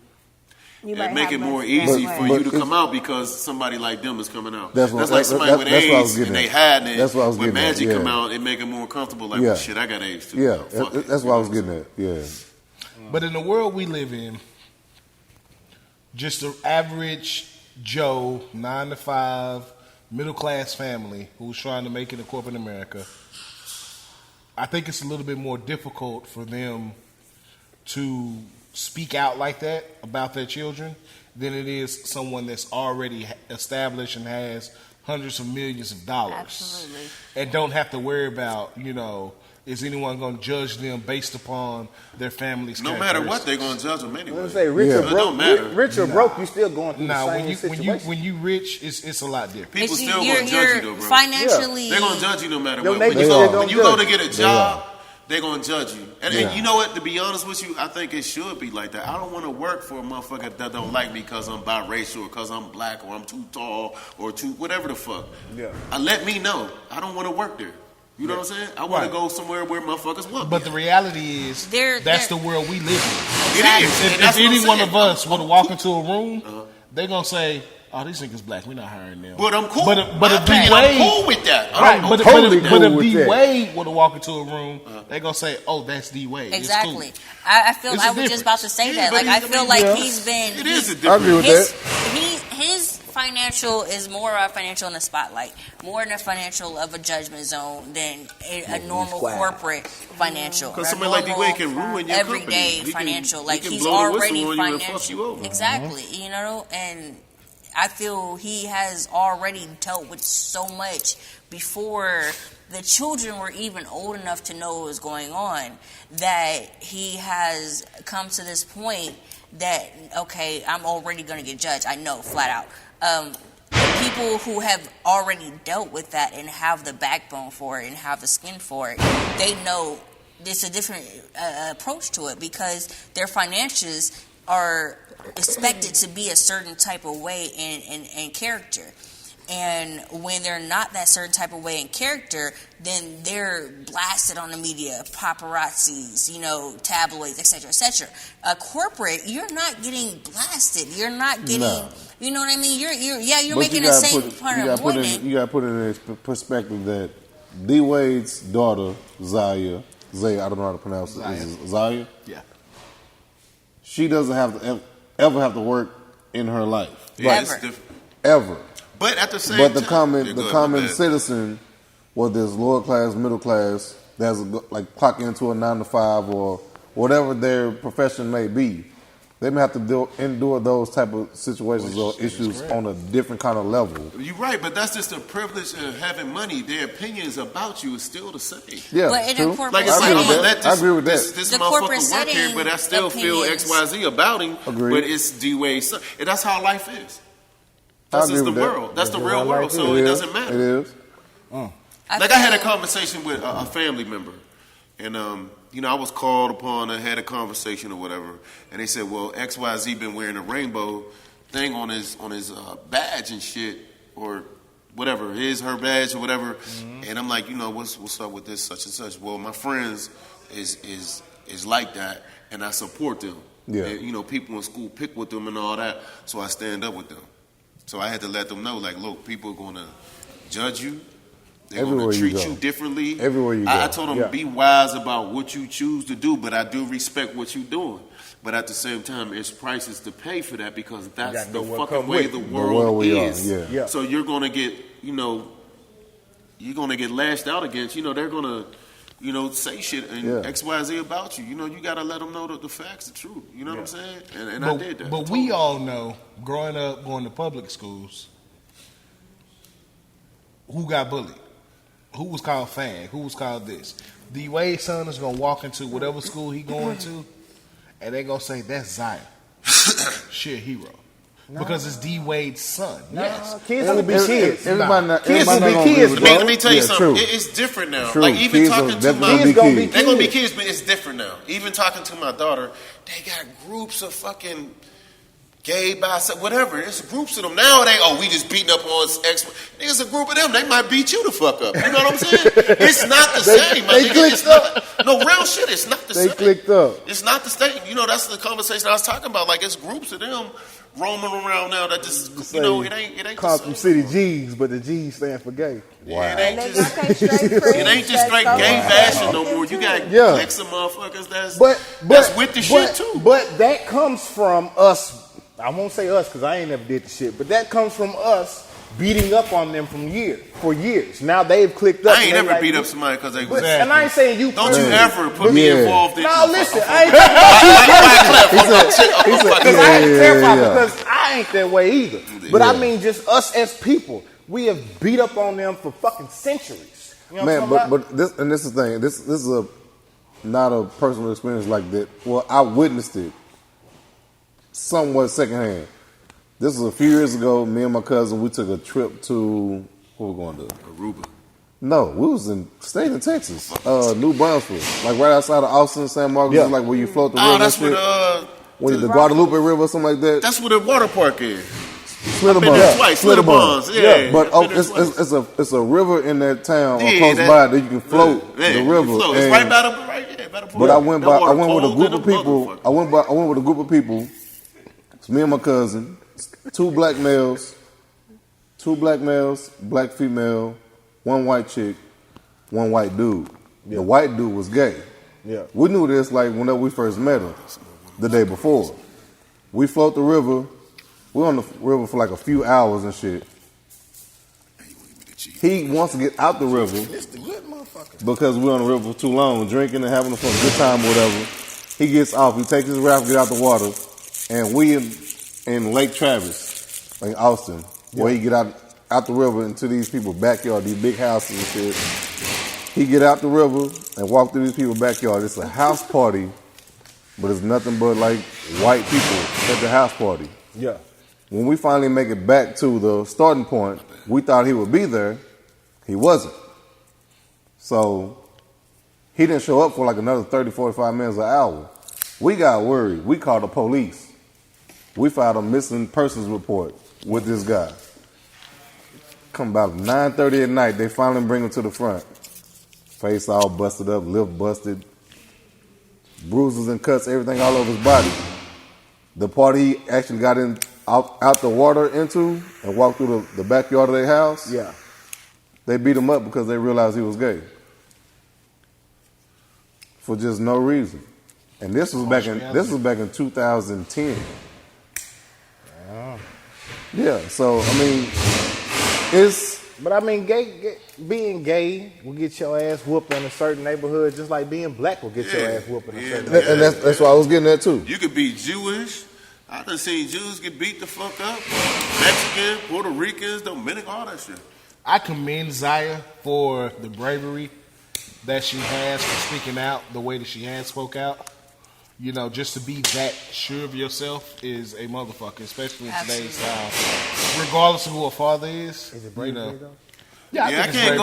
it make it more easy for you to come out because somebody like them is coming out. That's like somebody with AIDS and they hiding it. That's what I was when getting at, Magic come out, it make it more comfortable. Like, well, shit, I got AIDS too. Yeah, Fuck it. that's what I was getting at. Yeah. But in the world we live in, just an average Joe, 9 to 5, middle class family who's trying to make it in corporate America, I think it's a little bit more difficult for them to speak out like that about their children than it is someone that's already established and has hundreds of millions of dollars. Absolutely. And don't have to worry about, is anyone going to judge them based upon their family's No matter what, they're going to judge them anyway. Let's say rich or It don't matter. broke. Rich or broke, you still going through Now, the same situation. when you rich, it's a lot different. People It's- still you're- going to judge you you're though, bro. financially. They're going to judge you no matter Your what. When neighbors you still go, gonna when you go to judge. get a job, they're going to judge you. And you know what? To be honest with you, I think it should be like that. I don't want to work for a motherfucker that don't like me because I'm biracial or because I'm black or I'm too tall or too whatever the fuck. Yeah. Let me know. I don't want to work there. You know what I'm saying? I want to go somewhere where motherfuckers want But me. the reality is, that's the world we live in. It is. If any one of us were to walk into a room, they're going to say, oh, these niggas black, we not hiring them. But I'm cool. But if D I'm Wade, cool with that. right? But totally if cool with D that. Wade would have walked into a room, they gonna say, "Oh, that's D Wade." Exactly. It's cool. I feel It's a I was just about to say Yeah, that. but Like I feel like he's been. It is a I difference. agree with that. His financial is more financial in the spotlight, more in the financial of a judgment zone than a normal corporate financial. Because or somebody like normal D-Wade can ruin your company. everyday He can- financial. he Like can he's blow the whistle already on you and fuck you financial. over. Exactly. You know, and I feel he has already dealt with so much before the children were even old enough to know what was going on, that he has come to this point that, okay, I'm already going to get judged. I know, flat out. People who have already dealt with that and have the backbone for it and have the skin for it, they know there's a different approach to it because their financials are expected to be a certain type of way in character. And when they're not that certain type of way in character, then they're blasted on the media, paparazzis, you know, tabloids, etc., etc. Corporate, you're not getting blasted. You're not getting, you know what I mean? You're But making you the gotta same put- part you of gotta put in- employment. You got to put it in its perspective that D Wade's daughter Zaya, I don't know how to pronounce it. Is it Zaya? Yeah. She doesn't have to ever have to work in her life. Yeah, it's Ever. different. Ever. But at the same But the time, common citizen, whether it's lower class, middle class, that's like clock into a 9 to 5 or whatever their profession may be, they may have to endure those type of situations or issues on a different kind of level. You're right, but that's just the privilege of having money. Their opinions about you is still the same. Yeah, But in a true. corporate Like it's I like, agree I'm with gonna that. let I agree with this that. The motherfucker corporate work here, setting but I still feel opinions. XYZ about him. Agreed. But it's D-Wade's son. And that's how life is. I That's agree just the with that. world. That's the That's real how world, life so It it is. doesn't matter. It is. Like I had a conversation with a family member, and you know, I was called upon. I had a conversation or whatever, and they said, "Well, XYZ been wearing a rainbow thing on his badge and shit, or whatever, her badge or whatever." And I'm like, you know, what's up with this such and such? Well, my friends is like that, and I support them. Yeah. And, you know, people in school pick with them and all that, so I stand up with them. So I had to let them know, like, look, people are gonna judge you. They're going Everywhere to you treat go. you differently. Everywhere you I go. told them, Yeah. be wise about what you choose to do, but I do respect what you're doing. But at the same time, it's prices to pay for that because that's gotta the know what fucking come way with the it. world world we are, is. yeah. Yeah. So you're going to get, you know, you're going to get lashed out against. You know, they're going to, you know, say shit and Yeah. XYZ about you. You know, you got to let them know the facts, the truth. You know what I'm saying? And I did that. But we all know, growing up, going to public schools, who got bullied, who was called fag, who was called this. D Wade's son is gonna walk into whatever school he going to, and they gonna say that's Zion, shit hero, because it's D Wade's son. Yes, Kids will be kids. Everybody not, Kids everybody will be not gonna kids, agree with bro. Man, let me tell you Yeah, something. true. It's different now. True. Like even Kids talking will to definitely my Kids gonna be they're gonna be kids. kids, but it's different now. Even talking to my daughter, they got groups of fucking gay, bisexual, whatever. It's groups of them. Now we just beating up on ex. Niggas, a group of them, they might beat you the fuck up. You know what I'm saying? It's not the same. My they nigga. clicked It's not, no, real shit. It's not the They same. clicked up. It's not the same. You know, that's the conversation I was talking about. Like, it's groups of them roaming around now that just, you know, it ain't Call the them same. city G's, but the G's stand for gay. Yeah, it And ain't they just, got their straight friends. it ain't just straight that's gay so bashing no much more. You got Yeah. cliques of motherfuckers that's But with the shit too. But that comes from us. I won't say us because I ain't never did the shit. But that comes from us beating up on them for years. Now they've clicked up. I ain't and they never like, beat up somebody because they was. But, and I ain't saying you. Don't you personally. ever put me Yeah. involved in. No, listen. I ain't talking about you because I had to clarify because I ain't that way either. But I mean, just us as people, we have beat up on them for fucking centuries. You know what Man, I'm talking about? but this is the thing. This is not a personal experience like that. Well, I witnessed it somewhat secondhand. This was a few years ago. Me and my cousin, we took a trip to where we going to? Aruba. No, we was stayed in Texas, New Brunswick, like right outside of Austin, San Marcos, Yeah. like where you float the river. Oh, and that's shit. what The Guadalupe River or something like that. that's what the water park is. Slitterbond. Been there twice. Slitterbonds. Yeah. But I've been there twice. it's a river in that town or Yeah, close that- by that you can float Yeah, the you river. float. It's And- right by the pool. But I went That water with a cold group than of people. motherfucker. I went with a group of people. It's me and my cousin, 2 black males, 2 black males, black female, 1 white chick, 1 white dude. Yeah. The white dude was gay. Yeah. We knew this like whenever we first met him, the day before. We float the river. We're on the river for like a few hours and shit. He wants to get out the river because we're on the river for too long, drinking and having a good time, whatever. He gets off. He takes his raft, get out the water, and we in Lake Travis, like Austin, where he get out the river into these people's backyard, these big houses and shit. He get out the river and walk through these people's backyard. It's a house party, but it's nothing but like white people at the house party. Yeah. When we finally make it back to the starting point, we thought he would be there. He wasn't. So he didn't show up for like another 30, 45 minutes, an hour. We got worried. We called the police. We filed a missing persons report with this guy. Come about 9:30 at night, they finally bring him to the front. Face all busted up, lip busted, bruises and cuts, everything all over his body. The party he actually got in out the water into and walked through the backyard of their house. Yeah. They beat him up because they realized he was gay. For just no reason. And this was back in 2010. Yeah, so I mean But I mean, being gay will get your ass whooped in a certain neighborhood, just like being black will get your ass whooped in a certain neighborhood. and that's why I was getting at too. You could be Jewish. I done seen Jews get beat the fuck up. Mexican, Puerto Ricans, Dominican, all that shit. I commend Zaya for the bravery that she has for speaking out the way that she has spoke out. You know, just to be that sure of yourself is a motherfucker, especially in today's time. Regardless of who a father is. Is it bravery you know. though? Yeah, I can't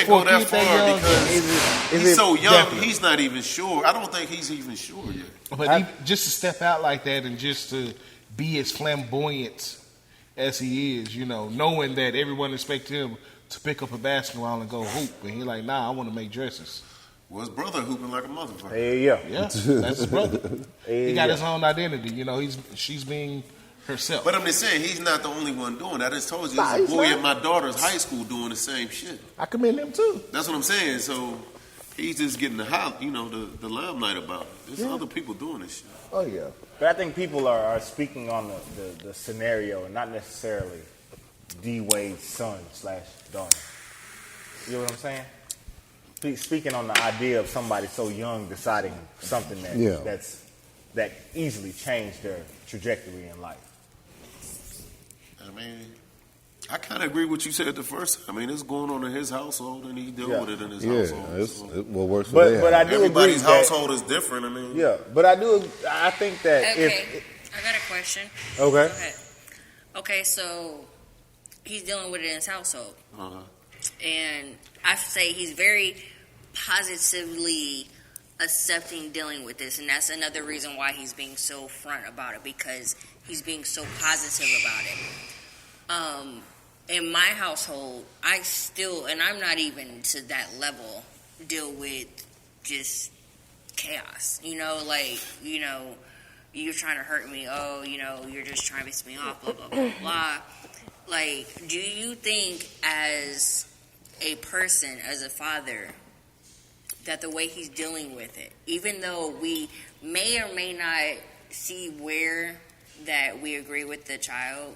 go that far because he's so young. Definitely. He's not even sure. I don't think he's even sure yet. But just to step out like that and just to be as flamboyant as he is, you know, knowing that everyone expects him to pick up a basketball and go hoop, and he's like, nah, I want to make dresses. Well, his brother hooping like a motherfucker. Yeah. Yeah, that's his brother. He got his own identity. You know, she's being herself. But I'm just saying, he's not the only one doing that. I just told you, there's a boy at my daughter's high school doing the same shit. I commend him too. That's what I'm saying. So he's just getting the limelight about it. There's other people doing this shit. Oh yeah. But I think people are speaking on the scenario and not necessarily D Wade's son/daughter. You know what I'm saying? Speaking on the idea of somebody so young deciding something that easily changed their trajectory in life. I mean, I kind of agree with what you said the first time. I mean, it's going on in his household, and he's dealing with it in his household. It's what works for them. But I do everybody's agree household is different. I mean, but I think that Okay, I got a question. Okay. Go ahead. Okay, so he's dealing with it in his household. And I say he's very positively accepting dealing with this, and that's another reason why he's being so front about it, because he's being so positive about it. In my household, I still, and I'm not even to that level, deal with just chaos. You know, like, you know, you're trying to hurt me. Oh, you know, you're just trying to piss me off, blah, blah, blah, blah. Like, do you think as a person, as a father, that the way he's dealing with it, even though we may or may not see where that we agree with the child,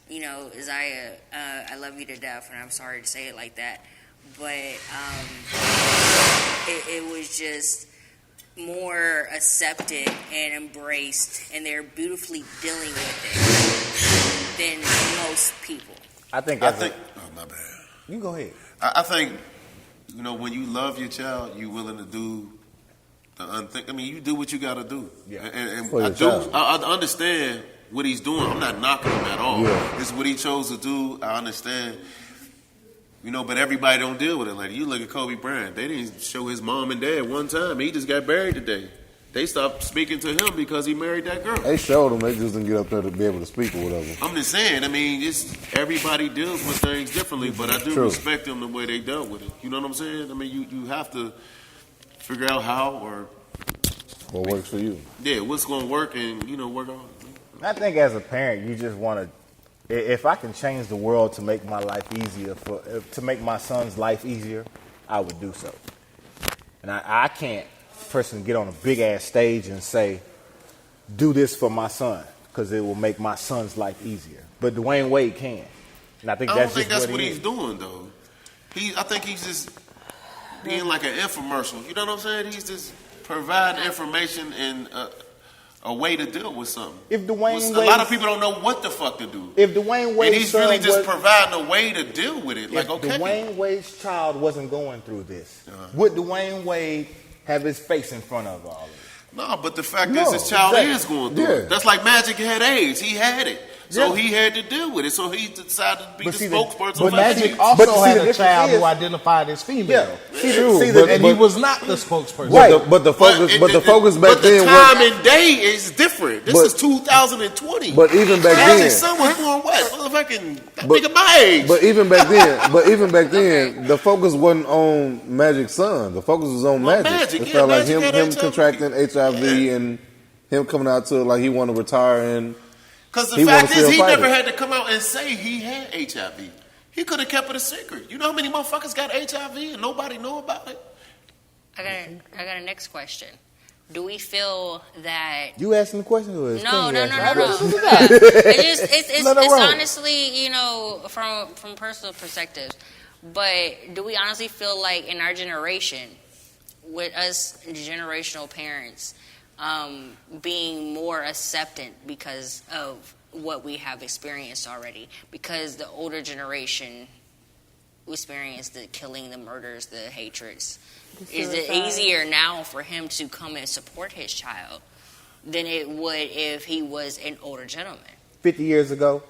you know, Isaiah, I love you to death, and I'm sorry to say it like that, but it was just more accepted and embraced, and they're beautifully dealing with it than most people. oh, my bad. You go ahead. I think, you know, when you love your child, you're willing to do the unthinkable. I mean, you do what you got to do. Yeah. And For I your do. child. I understand what he's doing. I'm not knocking him at all. Yeah. It's what he chose to do. I understand. You know, but everybody don't deal with it. Like, you look at Kobe Bryant. They didn't show his mom and dad one time. He just got buried today. They stopped speaking to him because he married that girl. They showed him. They just didn't get up there to be able to speak or whatever. I'm just saying, I mean, everybody deals with things differently, but I do True. respect them the way they dealt with it. You know what I'm saying? I mean, you have to figure out how or What works for you? what's going to work and, you know, work on it. I think as a parent, you just want to If I can change the world to make my life easier, to make my son's life easier, I would do so. And I can't personally get on a big ass stage and say, do this for my son, because it will make my son's life easier. But Dwayne Wade can. And I think that's what he's doing, though. I think he's just being like an infomercial. You know what I'm saying? He's just providing information and a way to deal with something. If Dwayne a lot of people don't know what the fuck to do. If Dwayne Wade's and he's really just providing a way to deal with it. Like, okay. If Dwayne Wade's child wasn't going through this, would Dwayne Wade have his face in front of all of it? No, but the fact is his child is going through it. That's like Magic had AIDS. He had it. So he had to deal with it. So he decided to be the spokesperson. But Magic also had a child who identified as female. And he was not the spokesperson. Right. But the focus back then. But the time and day is different. This is 2020. But even back then, Magic's son was born what? Motherfucking nigga my age. But even back then, the focus wasn't on Magic's son. The focus was on Magic. It felt like him contracting HIV and him coming out to like he wanted to retire and. Because the fact is, he never had to come out and say he had HIV. He could have kept it a secret. You know how many motherfuckers got HIV and nobody know about it? I got a next question. Do we feel that you asking the question? Or no. It's honestly, from personal perspectives. But do we honestly feel like in our generation, with us generational parents, being more acceptant because of what we have experienced already? Because the older generation experienced the killing, the murders, the hatreds. Is it easier now for him to come and support his child than it would if he was an older gentleman? 50 years ago,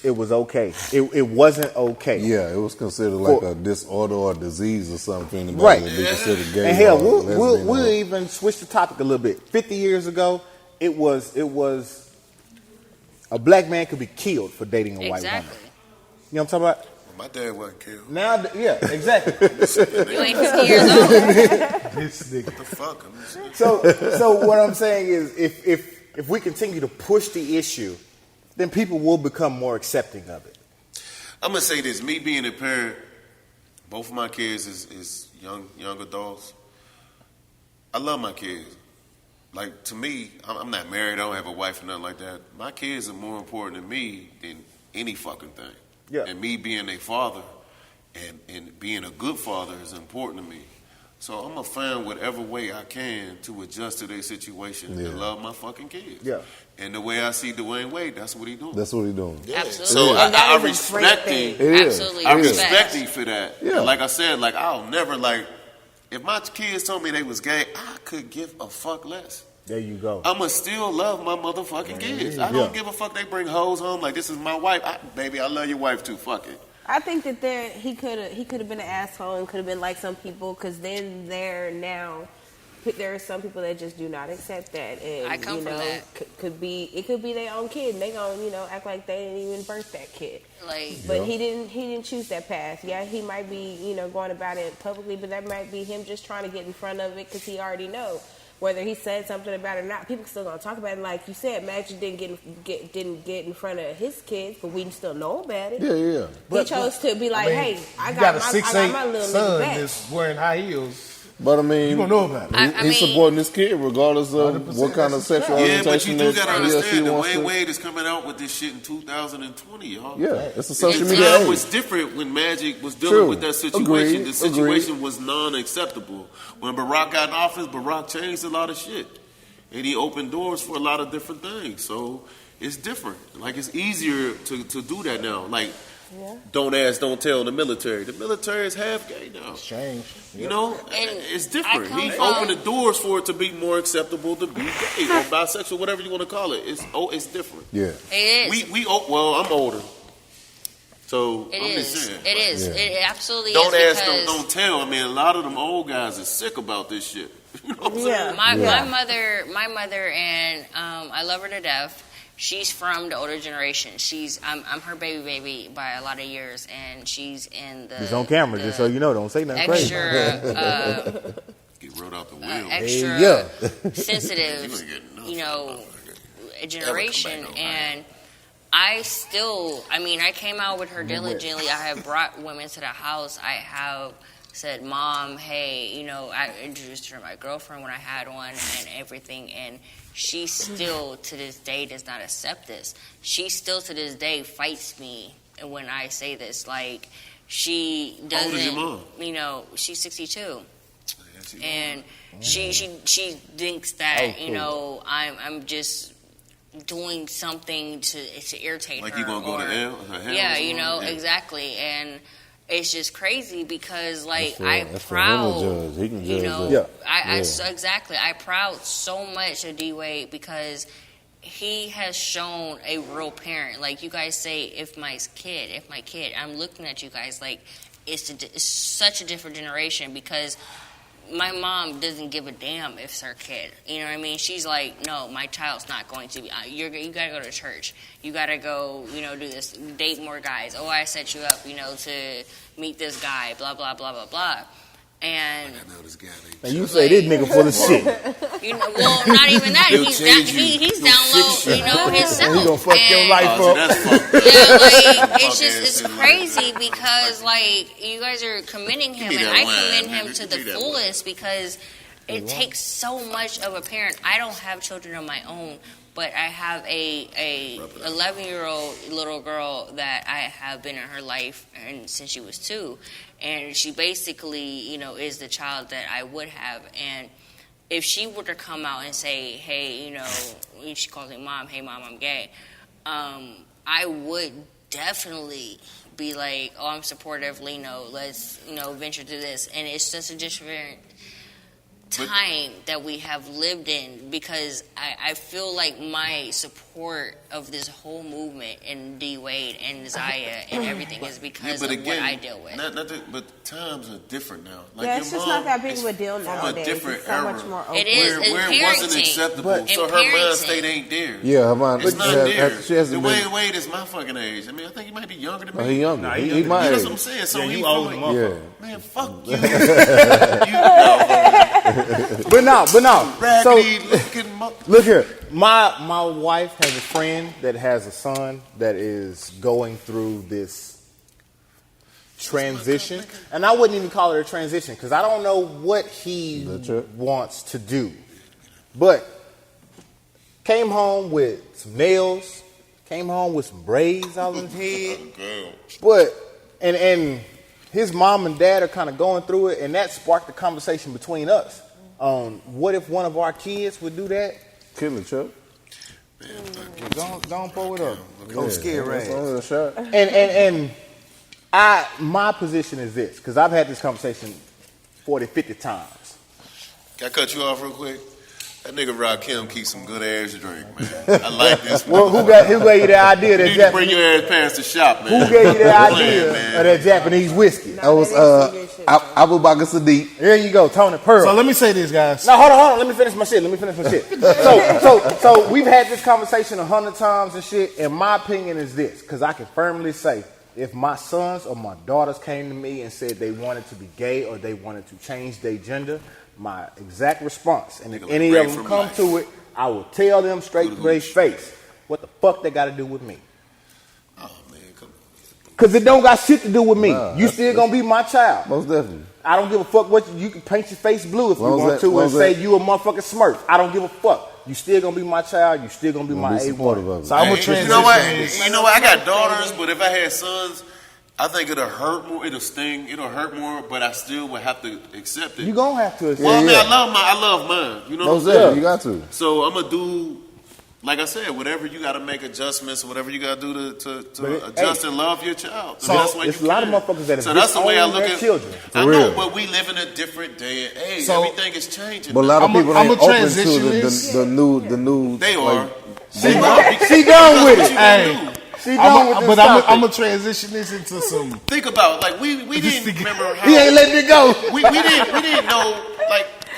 it was okay. It wasn't okay. Yeah, it was considered like a disorder or a disease or something. Right. To be considered gay. And hell, we'll even switch the topic a little bit. 50 years ago, it was a black man could be killed for dating a white woman. You know what I'm talking about? My dad wasn't killed. Now, yeah, exactly. You ain't 50 years old. This nigga. What the fuck? So what I'm saying is, if we continue to push the issue, then people will become more accepting of it. I'm gonna say this: me being a parent, both of my kids is young adults. I love my kids. Like, to me, I'm not married. I don't have a wife or nothing like that. My kids are more important to me than any fucking thing. Yeah. And me being a father and being a good father is important to me. So I'm going to find whatever way I can to adjust to their situation and love my fucking kids. Yeah. And the way I see Dwayne Wade, that's what he's doing. That's what he's doing. Yeah. Absolutely. So I respect him. Absolutely. I respect him for that. Yeah. And like I said, like, I'll never, like, if my kids told me they was gay, I could give a fuck less. There you go. I'ma still love my motherfucking kids. I don't give a fuck they bring hoes home like this is my wife. Baby, I love your wife too. Fuck it. I think that he could have been an asshole and could have been like some people, because then there are some people that just do not accept that, and I come from that. It could be their own kid, and they gonna act like they didn't even birth that kid. But he didn't choose that path. Yeah, he might be going about it publicly, but that might be him just trying to get in front of it because he already know. Whether he said something about it or not, people still gonna talk about it. Like you said, Magic didn't get in front of his kids, but we still know about it. Yeah. He chose to be like, "Hey, I got got my little son nigga back." that's wearing high heels. But I mean, You don't know about it. he's supporting his kid regardless of what kind of sexual Yeah, but orientation you do gotta understand, wants Dwayne to. Wade is coming out with this shit in 2020, y'all. Yeah, it's a social The media time age. was different when Magic was dealing with that situation. Agreed. The situation was non-acceptable. When Barack got in office, Barack changed a lot of shit. And he opened doors for a lot of different things. So it's different. Like, it's easier to do that now. Like, don't ask, don't tell in the military. The military is half gay now. It's changed. You know, And it's different. I He come opened the doors for it to be more acceptable to be gay or bisexual, whatever you want to call it. It's different. Yeah. It is. Well, I'm older. So It I'm is. just saying. It is. Yeah. It absolutely Don't is. ask, don't tell. I mean, a lot of them old guys are sick about this shit. You know what I'm saying? My mother, and I love her to death. She's from the older generation. I'm her baby by a lot of years, and she's in the. He's on camera, just so you know. Don't say nothing crazy. Get rolled out the wheel. Extra sensitive, generation, and I came out with her diligently. I have brought women to the house. I have said, Mom, hey, I introduced her to my girlfriend when I had one and everything, and she still to this day does not accept this. She still to this day fights me when I say this. Like, she doesn't. How old is your mom? She's 62, and she thinks that I'm just doing something to irritate like her. Like you gonna go to hell? Yeah, exactly, and it's just crazy because I'm that's proud. for him to judge. He can judge that. So exactly, I proud so much of D Wade because he has shown a real parent. Like you guys say, if my kid, I'm looking at you guys like it's such a different generation because my mom doesn't give a damn if it's her kid. You know what I mean? She's like, no, my child's not going to be. You gotta go to church. You gotta go, do this. Date more guys. Oh, I set you up, to meet this guy. Blah blah blah blah blah. And I know this guy. And you say this nigga full of shit. Well, not even that. He's down low, himself. He gonna fuck your life up. It's crazy because you guys are commending him, and I commend him to the fullest because it takes so much of a parent. I don't have children of my own, but I have a 11-year-old little girl that I have been in her life and since she was 2. And she basically, is the child that I would have. And if she were to come out and say, hey, she calls me Mom, hey, Mom, I'm gay, I would definitely be like, oh, I'm supportive, let's, venture to this. And it's such a different time that we have lived in because I feel like my support of this whole movement and D Wade and Zaya and everything is because of what I deal with. But times are different now. Like it's just not that big of a deal nowadays. From a different it's so era. much more open. It is where it wasn't acceptable. So her mind state ain't there. Yeah, her mind. It's not there. She hasn't been. Wade is my fucking age. I mean, I think he might be younger than me. He younger. Nah, he my age. That's what I'm saying. So you old motherfucker. Man, fuck you. But no. So Raggedy looking look here. My wife has a friend that has a son that is going through this transition, and I wouldn't even call it a transition because I don't know what he wants to do. But came home with some nails, came home with some braids all in his head. But and his mom and dad are kind of going through it, and that sparked the conversation between us. What if one of our kids would do that? Kill it, Chuck. Don't pull it up. Don't scare Ray. Shot. And my position is this, because I've had this conversation 40, 50 times. Can I cut you off real quick? That nigga Rakim keeps some good ass drink, man. I like this. Well, who gave you the idea that you need to bring your ass past the shop, man. Who gave you the idea of that Japanese whiskey? That was Abu Bakr Sadiq. There you go, Tony Pearl. So let me say this, guys. No, hold on. Let me finish my shit. So we've had this conversation 100 times and shit, and my opinion is this, because I can firmly say, if my sons or my daughters came to me and said they wanted to be gay or they wanted to change their gender, my exact response, and if any of them come to it, I will tell them straight to their face what the fuck they got to do with me. Oh, man, come on. Because it don't got shit to do with me. You still going to be my child. Most definitely. I don't give a fuck what you can paint your face blue if you want to and say you a motherfucking Smurf. I don't give a fuck. You still going to be my child. You still going to be my A1. So I'm going to transition. You know what? I got daughters, but if I had sons, I think it'll hurt more. It'll sting. It'll hurt more, but I still would have to accept it. You gonna have to accept it. Well, I mean, I love mine. You know what I'm saying? You got to. So I'm gonna do, like I said, whatever you got to make adjustments, whatever you got to do to adjust and love your child. So that's it's a lot of motherfuckers that so that's the way I look at at children. I know, but we live in a different day and age. So, everything is changing. But a lot of people ain't open to the new. They are. She done with it. Hey. But I'm gonna transition this into some. Think about we didn't remember how he ain't letting it go. We didn't know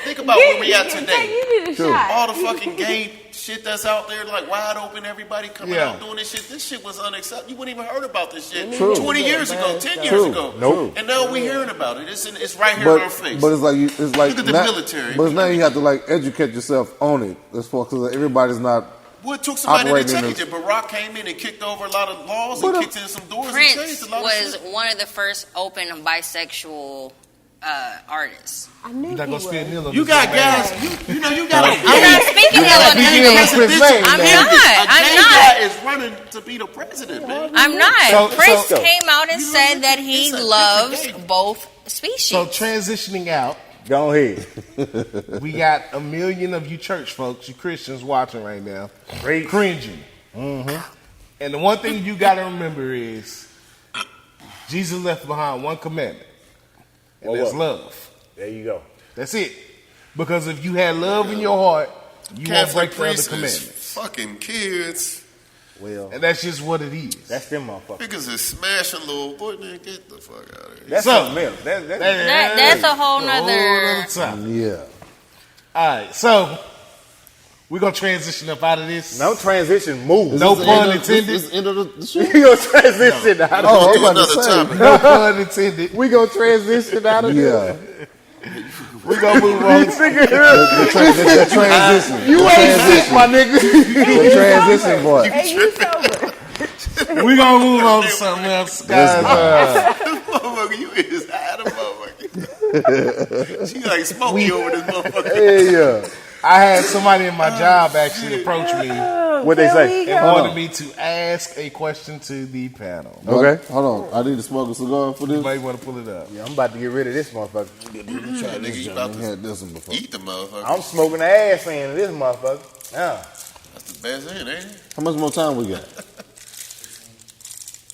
think about where we at today. All the fucking gay shit that's out there wide open, everybody coming out doing this shit. This shit was unacceptable. You wouldn't even heard about this shit 20 years ago, 10 years ago. Nope. And now we hearing about it. It's right here in our face. But it's like look at the military. But now you have to educate yourself on it. That's because everybody's not Well, it took somebody to operating in change it. Barack came in and kicked over a lot of laws and kicked in some doors and Prince changed a lot was of shit. one of the first open bisexual artists. I knew You're not he gonna spend was. nil on You this got man. guys. You know you got a I'm not speaking ill of speaking him. ill of Chris Lane, I'm man. not. I'm gay not. guy is running to be the president, man. I'm not. Prince so- came out and said that he It's a loves different game. both species. So transitioning out, Go ahead. we got a million of you church folks, you Christians watching right now, cringing. And the one thing you got to remember is Jesus left behind one commandment, and that's love. There you go. That's it. Because if you had love in your heart, you won't break Catholic the other priests is commandments. fucking kids. Well, And that's just what it is. that's them motherfuckers. Niggas is smashing little boy. Man, get the fuck out of here. That's So- something else. That's a whole nother. time. Yeah. All right, so we're going to transition up out of this. No transition move. No This pun the end of- intended. This the end of the show? We gonna transition out of Oh, Do I'm about to another say. topic. No pun intended. We gonna transition out of Yeah. We're going to move on. The transition. You ain't shit, my nigga. The transition part. Hey, you sober. We're going to move on to something else, guys. Motherfucker, you is high the motherfucker. She like smoky over this motherfucker. Hey, yeah. I had somebody in my job actually approach me What they say? and wanted me to ask a question to the panel. Okay. Hold on. I need to smoke a cigar for You this. might want to pull it up. Yeah, I'm about to get rid of this motherfucker. Nigga, you about I to had this one before. eat the motherfucker. I'm smoking the ass end of this motherfucker. Yeah. That's the best end, ain't it? How much more time we got?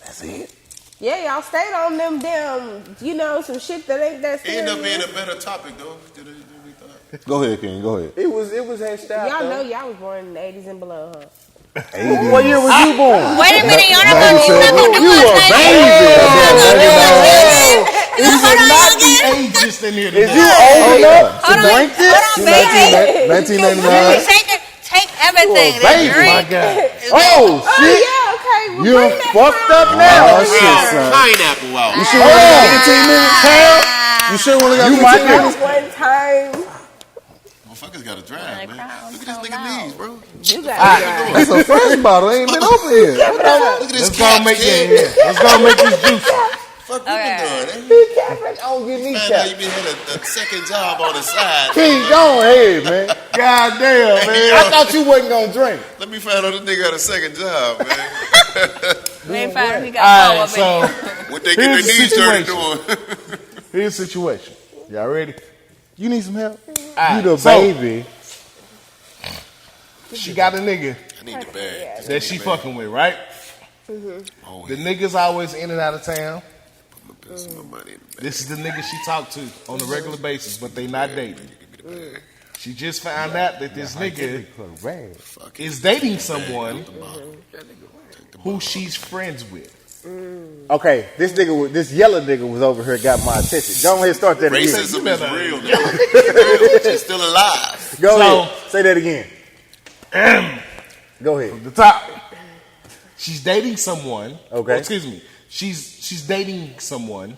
That's it. Yeah, y'all stayed on them damn, some shit that ain't that It serious. ended up being a better topic, though, than we thought. Go ahead, King. Go ahead. It was hashed out. Y'all know though. y'all was born in the 80s and below, huh? What year was you born? Wait a minute, y'all not gonna do You a baby. It will not be ageist in here Is today. you old enough to Hold on, drink this? hold on, baby. 1999. Take everything. You a baby, The drink. My God. Oh, Oh, shit. yeah, okay. Well, You bring that fucked up Oh, now. shit, son. Pineapple out. You sure we only got 15 minutes? You sure we only got You 15 might minutes? one time. Motherfuckers got to drive, The man. crowd's Look at this so nigga loud. knees, bro. You got It's a fresh bottle. Ain't been open yet. Look at this Let's go cat, make kid. that. Let's go make this juicy. Fuck you been doing, eh? Oh, get me Man, now you been had a second job on the side. King, go ahead, man. God damn, man. I thought you wasn't gonna drink. Let me find out this nigga got a second job, man. We ain't found we All got right, power, so What they get their Here's the knees dirty situation. doing. here's the situation. Y'all ready? You need some help? All You right, the so, baby. She got a nigga I need the bag. that she fucking with, right? Oh, The nigga's always in and out of town. put some money in the bag. This is the nigga she talked to on a regular basis, but they not dating. She just found out that this nigga is dating someone who she's friends with. Okay, this yellow nigga was over here, got my attention. Go ahead, start that again. Racism is real, nigga. She's still alive. Go So- ahead, say that again. Go ahead. The top. She's dating someone. Okay. Well, excuse me. She's dating someone.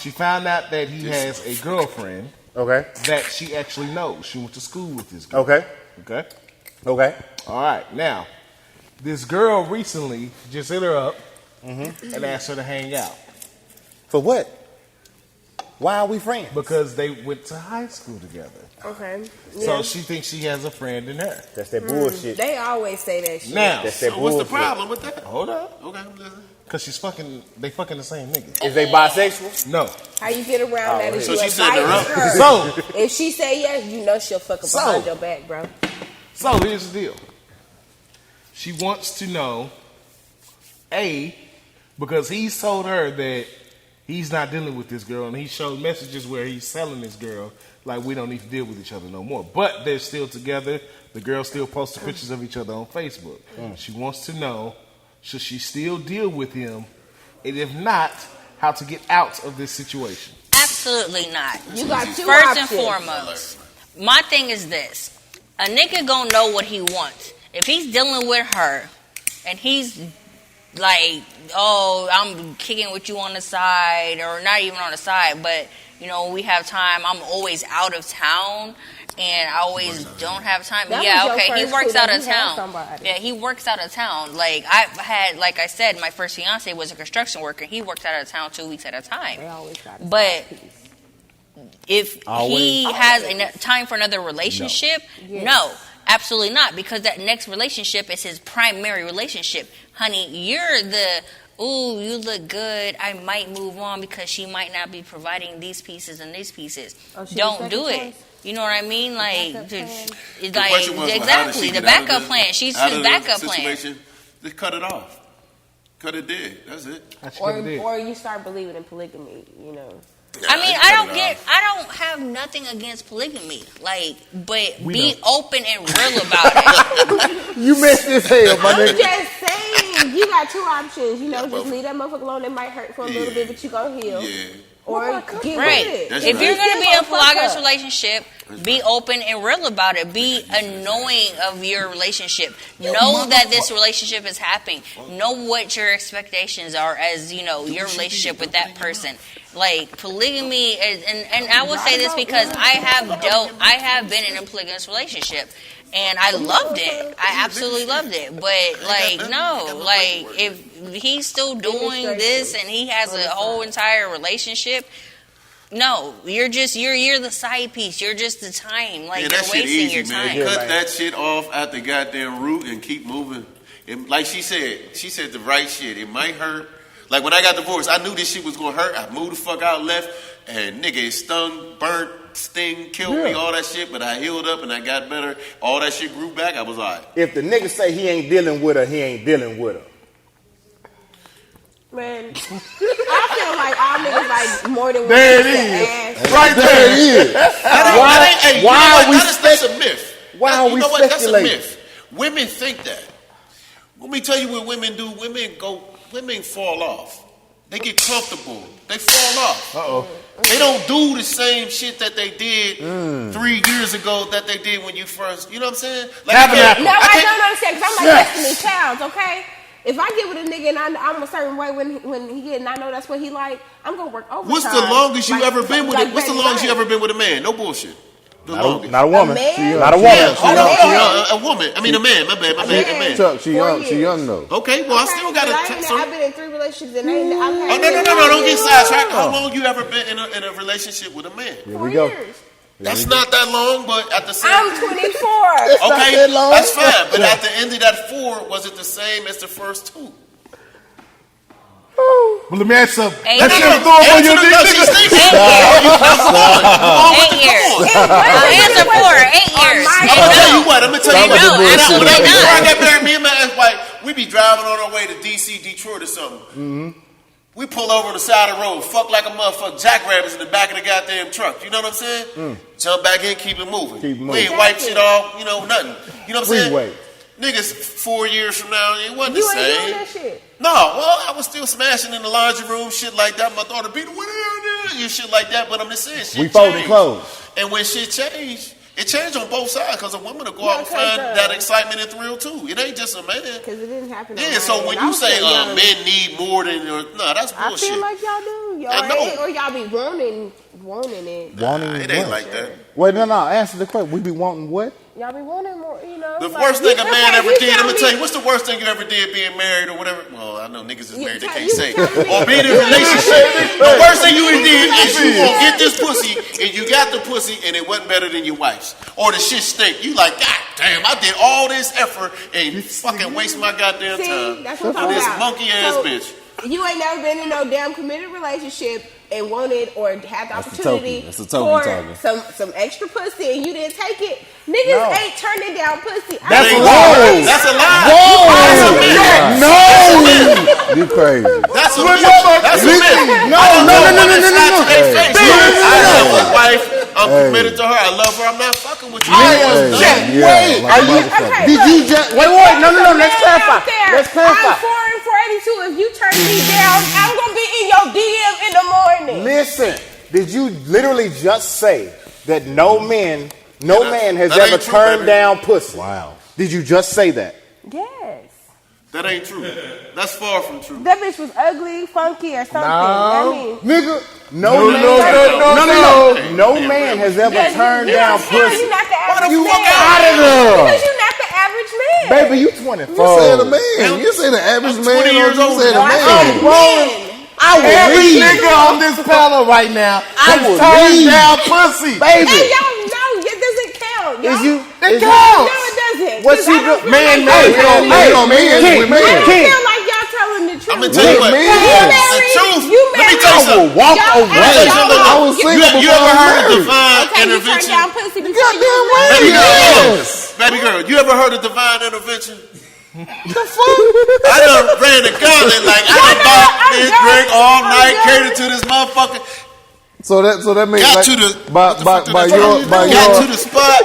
She found out that he has a girlfriend Okay. that she actually knows. She went to school with this girl. Okay. Okay. Okay. All right. Now, this girl recently just hit her up and asked her to hang out For what? Why are we friends? because they went to high school together. Okay. So Yeah. she thinks she has a friend in her. That's that bullshit. They always say that shit. Now, That's that So what's the bullshit. problem with that? hold up. Okay, I'm listening. Because they fucking the same nigga. Is they bisexual? No. How you get around that? Is So you she setting her invite up. her. So, If she say yes, you know she'll fuck up So- behind your back, bro. So here's the deal. She wants to know, because he's told her that he's not dealing with this girl, and he showed messages where he's telling this girl, like, we don't need to deal with each other no more. But they're still together. The girl still posts pictures of each other on Facebook. She wants to know, should she still deal with him? And if not, how to get out of this situation. Absolutely not. You got two First and options. foremost, my thing is this: a nigga gonna know what he wants. If he's dealing with her, and he's like, "Oh, I'm kicking with you on the side," or not even on the side, but when we have time, I'm always out of town. And I always don't have time. That Yeah, was your okay. He first works clue out that of you had town. somebody. Yeah, he works out of town. Like like I said, my first fiance was a construction worker. He works out of town 2 weeks at a time. They always got a But side piece. if he has time for another relationship, Yes. no, absolutely not. Because that next relationship is his primary relationship. Honey, you're the, ooh, you look good. I might move on because she might not be providing these pieces and these pieces. Oh, she Don't was do second it. choice? You know what I mean? Like, backup plan? it's The question was, like well, how did she exactly the get out of backup plan. She's out his of the backup plan. situation? Just cut it off. Cut it dead. That's it. Or you start believing in polygamy, I mean, Nah, I cut don't it off. I don't have nothing against polygamy. Like, but We be know. open and real about it. You messed as hell, my I'm nigga. just saying, you got two options. Just but- leave that motherfucker alone. It might hurt for a little bit, but you gonna heal. Yeah. Or get Right. with it. That's If right. you're going to be in a Fuck polygamous up. relationship, be open and real about it. Be knowing of your relationship. Know that this relationship is happening. Know what your expectations are as, your relationship with that person. Like, polygamy is, and I will say this because I have been in a polygamous relationship. And I loved it. I absolutely loved it. But, like, no. Like, if he's still doing this and he has a whole entire relationship, no. You're the side piece. You're just the time. Like, Yeah, you're that shit wasting easy, your man. time. Cut that shit off at the goddamn root and keep moving. Like she said the right shit. It might hurt. Like when I got divorced, I knew this shit was gonna hurt. I moved the fuck out, left, and nigga, it stung, burnt, sting, killed me, all that shit. But I healed up and I got better. All that shit grew back. I was alright. If the nigga say he ain't dealing with her, he ain't dealing with her. Man, I feel like all niggas like more than one There it piece of is. ass. Right there it is. Why are we That's a myth. Why are we That's a speculating? myth. Women think that. Let me tell you what women do. Women fall off. They get comfortable. They fall off. They don't do the same shit that they did 3 years ago that they did when you first. You know what I'm saying? Like Have an I apple. No, I can't- don't understand because I'm like Destiny Childs, okay? If I get with a nigga and I'm a certain way when he get and I know that's what he like, I'm gonna work overtime. What's the longest you Like- ever been with like it? What's the Betty longest you White. ever been with a man? No bullshit. The longest. Not a woman. A man? She young. Not a Yeah, woman. hold a on. man. A woman. I mean, a man. My bad. A man. Chuck, she 4 young. She years. young though. Okay, well, I Okay, still got but to. I've been in 3 relationships and I've Oh, had no, don't get sidetracked. How long you ever been in a relationship with a man? Here 4 we go. years. That's not that long, but at the same I'm 24. okay, that long. that's fine. But at the end of that 4, was it the same as the first 2? But let me ask you something. Eight That shit years. was throwing on your dick, She's nigga. thinking. 8 years. Answer 4. 8 years. I'm gonna tell you what. I'm gonna tell you what. No, absolutely Before I not. got married, me and my ex-wife, we be driving on our way to DC, Detroit, or something. We pull over on the side of the road, fuck like a motherfucker, jackrabbits in the back of the goddamn truck. You know what I'm saying? Jump back in, keep it moving. Keep it moving. We ain't wipe shit off, nothing. You know what I'm saying? Freeway. Niggas, 4 years from now, it wasn't You the ain't same. doing that shit. No, well, I was still smashing in the laundry room, shit like that. My daughter beat the winner, and shit like that. But I'm just saying, shit We folding changed. clothes. And when shit changed, it changed on both sides because a woman will go Yeah, out and 'cause, find that excitement and thrill too. It ain't just a man. Because it didn't happen. on Yeah, my so end. when I you was say still young. men need more than, no, that's I bullshit. feel like y'all do. I know. Or y'all be wanting it. Wanting It ain't what? like that. Wait, no. Answer the question. We be wanting what? Y'all be wanting more, The like, worst thing a you- man okay, ever you did, I'm gonna me- tell you, what's the worst thing you ever did being married or whatever? Well, I know niggas is You married, they tell- can't you say. telling me- Or being in a you relationship. telling The worst thing you ever did is you gonna get this pussy and you got the pussy and it wasn't better than your wife's. Or the shit stink. You like, God damn, I did all this effort and fucking waste my goddamn See, time that's what I'm for talking this about. monkey ass So, bitch. You ain't never been in no damn committed relationship and wanted or had the That's the opportunity token. That's the token for talking. some extra pussy and you didn't take it. Niggas No. ain't turning down pussy. That's Ain't a wrong. lie. That's a lie. No. You crazy. That's a myth. That's a myth. No. I have a wife. I'm committed to her. I love her. I'm not fucking with you. Hey, Just yeah, wait. like Are you? motherfucker. Did you just wait? No. Let's clarify. Let's clarify. I'm 4 and 482. If you turn me down, I'm gonna be in your DM in the morning. Listen. Did you literally just say that no man has that ever ain't true, turned baby. down pussy? Wow. Did you just say that? Yes. That ain't true. That's far from true. That bitch was ugly, funky, or something. No, nigga. No. No man has ever turned down pussy. You're not the average You man. out of there. Because you're not the average man. Baby, you 24. You said a man. You say the average man. 20 years You old. said a man. Every nigga on this panel right now I has will turned leave. down pussy. Baby, Hey, y'all know it doesn't count. is you? It is counts. No, it doesn't. What 'Cause she I don't do? feel Man, like man, y'all- man, No, man, King, with man. I don't King. feel like y'all telling the truth. I'm gonna tell you what. Man. You The married. truth. You Let me married. tell you I will something. walk Y'all- away. I was single You before ever I heard of married. divine Okay, you turned intervention? down pussy before you Goddamn was right. Baby girl, Yes. baby girl, you ever heard of divine intervention? The fuck? I done ran the gauntlet, like I done bought this drink all night, catered to this motherfucker, So that means got like, to the by your got to the spot,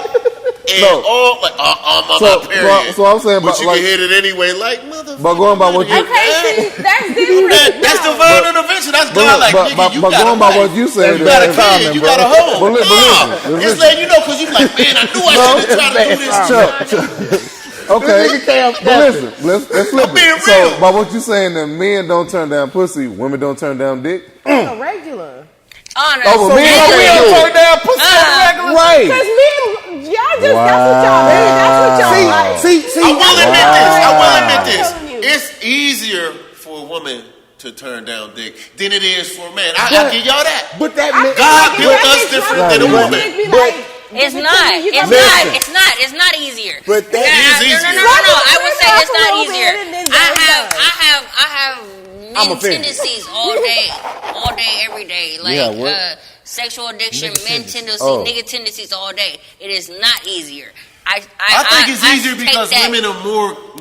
and No. all like I'm on So- my period. so I'm saying, but but you like- can hit it anyway, like motherfucker. But going by what you- Okay, see, that's different. That's No. divine intervention. That's God, like nigga, you but got going a by wife. what you said, You got a that's kid, you got a home. But listen, It's letting you know because you like, man, I knew I should have tried to do this. okay, but listen, let's flip I'm being it. So, real. by what you saying, that men don't turn down pussy, women don't turn down dick. A regular. Oh, no. Oh, but men So we can't don't do turn it. down pussy on the regular. Right. Because men, y'all just, that's what y'all do. That's what y'all like. See, I will admit this. I will admit I'm telling you. this. It's easier for a woman to turn down dick than it is for a man. I give y'all that. but that I man, feel God like built if us that different bitch than a like- woman. bitch be But- like, It's you not. gonna It's be- not. It's not. It's not easier. But that is easier. No. I would say it's not Slap a little easier. bit and then I have I'm men offended. tendencies all day, every day. Like Yeah, what? sexual addiction, men tendencies, Oh. nigga tendencies all day. It is not easier. I think it's easier take because that. women are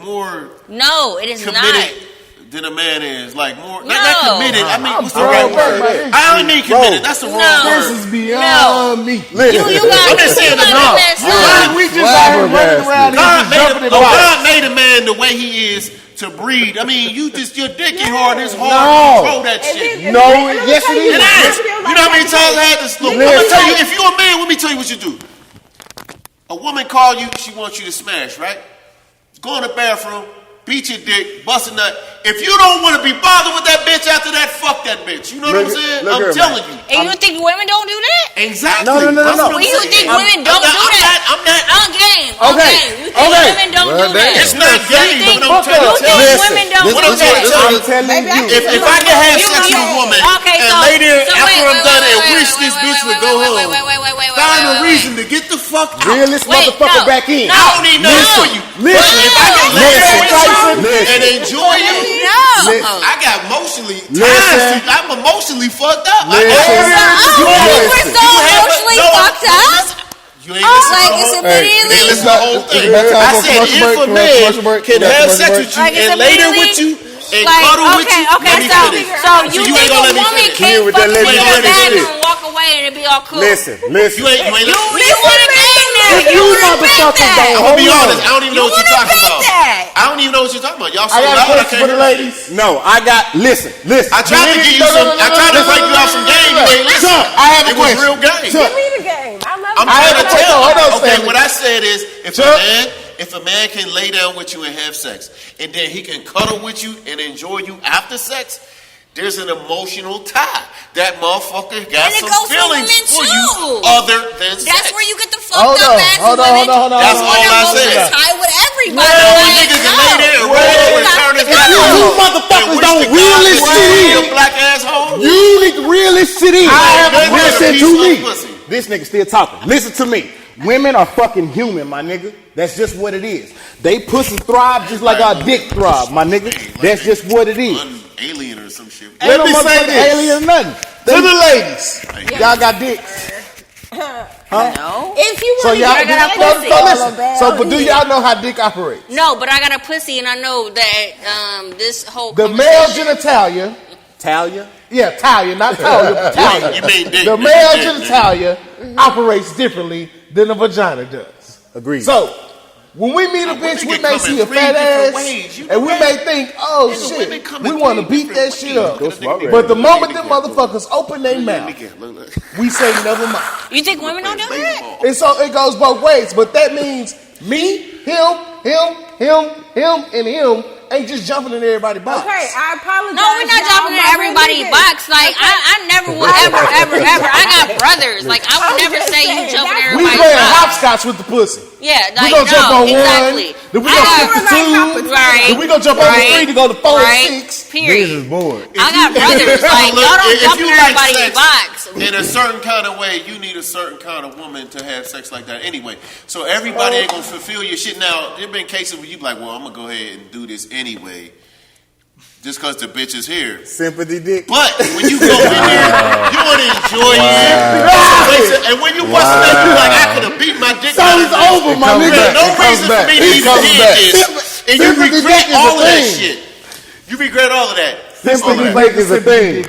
more No, it is not. committed than a man is. Like more, not No. committed. I mean, what's the Bro, right bro, word? I only mean committed. That's the wrong No. word. This is beyond me. You got I'm just saying you the got no. messed God, up. We just out here running around here God just made, jumping in the God made a man the way he is to breed. I mean, you just your dick ain't hard. It's hard to No. control that And shit. then- No, and let me yes, tell it It is. is. I feel You like know how many that times I had because- to look? Nigga, I'm gonna tell you, like- if you're a man, let me tell you what you do. A woman call you, she wants you to smash, right? Go in the bathroom, beat your dick, bust a nut. If you don't want to be bothered with that bitch after that, fuck that bitch. You know what I'm Look- saying? look I'm here, telling man. you. And you think women don't do that? Exactly. No. That's what I'm Well, you saying. think women don't do that? I'm not. On game. Okay. You think Okay. women don't Well, do that? It's not gay, You think, but I'm trying to you tell think you. women don't What do I'm trying to that? tell I'm you. telling Baby, I you. If I can have You sex with a know- woman Okay, and so- lay there so after wait, I'm wait, done wait, and wait, wish wait, this wait, bitch wait, would wait, go wait, home, wait, find a wait. reason to get the fuck out. Realest Wait, motherfucker no. back in. No. I don't need nothing for you. Listen. But if I can lay there with you Listen. and enjoy you, No. I got emotionally Listen. I'm emotionally fucked up. Listen. You Listen. were so emotionally fucked up. You ain't listening Like, to the it's whole immediately- You ain't listening to the whole thing. It's about time I for said commercial if break, a commercial break, man can have commercial sex break. with you Like, it's and lay there with immediately- you and Like, cuddle with you, let me so finish. you You think ain't a gonna let me woman finish. can't Here with fuck that with you lady in ain't the gonna let me bathroom and walk away and it be all cool? Listen. You ain't You want a game now. If you wanna bet motherfuckers that. don't I'm gonna be hold on. honest, I don't even know what you're wanna talking bet about. that. I don't even know what you're talking about. Y'all so I got a loud, I question can't for the hear. ladies. No, I got. Listen. I tried to give you some. I tried to break you off some game. You ain't listen. Chuck, I have a It was question. real game. Chuck. Give me the game. I love I'm it. trying to tell hold on, you. Okay, Sammy. what I said is, Chuck. if a man can lay down with you and have sex, and then he can cuddle with you and enjoy you after sex, there's an emotional tie. That motherfucker got And it some goes for feelings women, for you too. other than sex. That's where you get the fucked Hold up on, ass hold on, women. hold on, That's You all want I a said. woman tie with everybody. Well, Like, niggas can no. lay there and roll over and turn his back You on. You motherfuckers And don't wish to reel God this that shit you in. a black asshole. You need to reel this shit in. I have a Listen piece to of me. pussy. This nigga still talking. Listen to me. Women are fucking human, my nigga. That's just what it is. They pussy thrive just like our dick thrive, my nigga. That's just what it is. Alien or some shit. Ain't no me say motherfucking this. alien or nothing. To the ladies. Y'all got dicks. No. If you So want to y'all, get got a so, pussy. so listen. So, but do y'all know how dick operates? No, but I got a pussy and I know that this whole The male conversation- genitalia, Talia. yeah, talia, not talia, talia. You mean dick. The you male mean dick, genitalia operates differently than the vagina does. Agreed. So, when we meet a Women bitch, we can may come see in a three fat different ass, ways. You know and we that? may think, oh Nigga, women shit, come we in want to three beat that different shit ways. up. Go smoke But the red. moment them motherfuckers open their mouth, we say never mind. You think women don't do that? And so it goes both ways. But that means me, him, and him ain't just jumping in everybody's box. Okay, I apologize. No, we're not jumping in everybody's box. Like, I never will ever. I got brothers. Like, I would never say you jumping in We everybody's playing box. hopscotch with the pussy. Yeah, We like, gonna jump on exactly. one. Then we gonna skip to two. Right. Then we gonna jump on the three to go to 4 and 6. Period. Niggas is bored. I got brothers. Like, y'all don't If jump you in like everybody's sex box. in a certain kind of way, you need a certain kind of woman to have sex like that anyway. So everybody ain't gonna fulfill your shit. Now, there been cases where you be like, well, I'm gonna go ahead and do this anyway, just because the bitch is here. Sympathy dick. But when you go in there, you want to enjoy it. And when you bust it up, you like, I could have beat my dick. So it's over, my nigga. There's no reason for me to even did this. And you regret all of that shit. You regret all of that. Sympathy dick is a thing.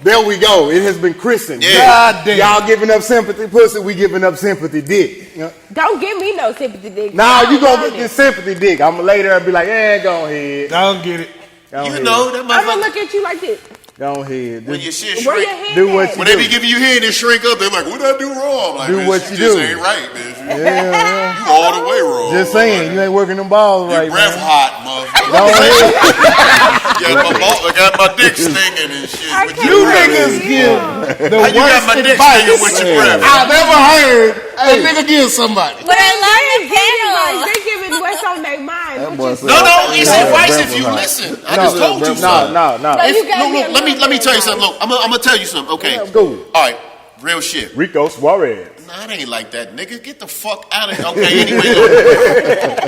There we go. It has been christened. Yeah. God damn. Y'all giving up sympathy pussy, we giving up sympathy dick. You know? Don't give me no sympathy dick. Now you gonna get this sympathy dick. I'm gonna lay there and be like, go ahead. Don't get it. Go You ahead. know that I'm gonna motherfucker. look at you like this. Go ahead. When your shit Where shrink, your hand Do at? what you when they do. be giving you head and shrink up, they're like, what did I do wrong? Like, Do man, what you you just do. ain't right, man. Yeah. You all the way wrong. Just saying, you ain't working them balls Your right, breath man. hot, motherfucker. Go ahead. I got my dick stinging and shit. I With can't You your breath. niggas give the How you got worst my dick stinging with advice your breath? I've ever heard a nigga give somebody. But I love the panel. They giving what's on their mind. That Which boy is said- No, it's Yeah, advice breath if you was hot. listen. I just told you No, something. no. No, you gotta Look, be a let me little tell you bit something. Look, I'm gonna tell you something. Okay, Yeah, go. all right, real shit. Rico Suarez. Nah, it ain't like that, nigga. Get the fuck out of here. Okay, anyway, look.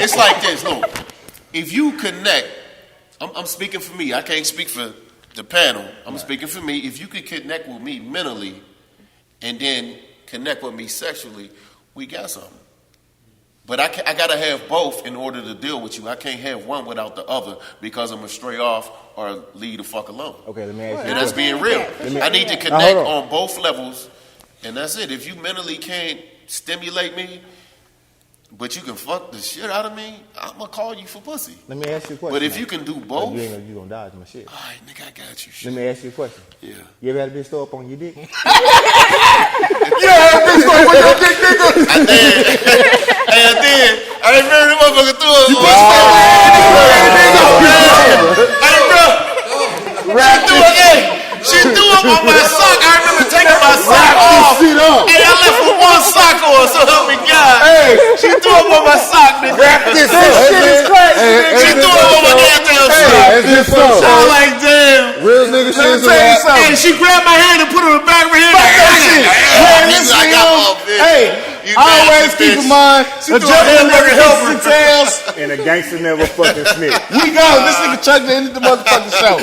It's like this. Look, if you connect, I'm speaking for me. I can't speak for the panel. I'm speaking for me. If you could connect with me mentally and then connect with me sexually, we got something. But I gotta have both in order to deal with you. I can't have one without the other because I'm gonna stray off or leave the fuck alone. Okay, let me ask you. And that's being real. I need to Now, connect hold on. on both levels, and that's it. If you mentally can't stimulate me, but you can fuck the shit out of me, I'm gonna call you for pussy. Let me ask you a question. But if you can do both, you gonna dodge my shit. all right, nigga, I got you. Let Shit. me ask you a question. Yeah. You ever had a bitch throw up on your dick? And then I remember the motherfucker threw up. She threw up on my sock. I remember taking my sock off. Hey, I left with one sock on, so help me God. She threw up on my sock, nigga. This shit is crazy. She threw up on my goddamn sock. Is this so? I was like, damn. Real nigga shit is tell you something. And she grabbed my hand and put it in the back of her head. I always keep in mind, a gentleman never kisses and tells. And a gangster never fucking snitch. We go. This nigga Chuck ended the motherfucking show.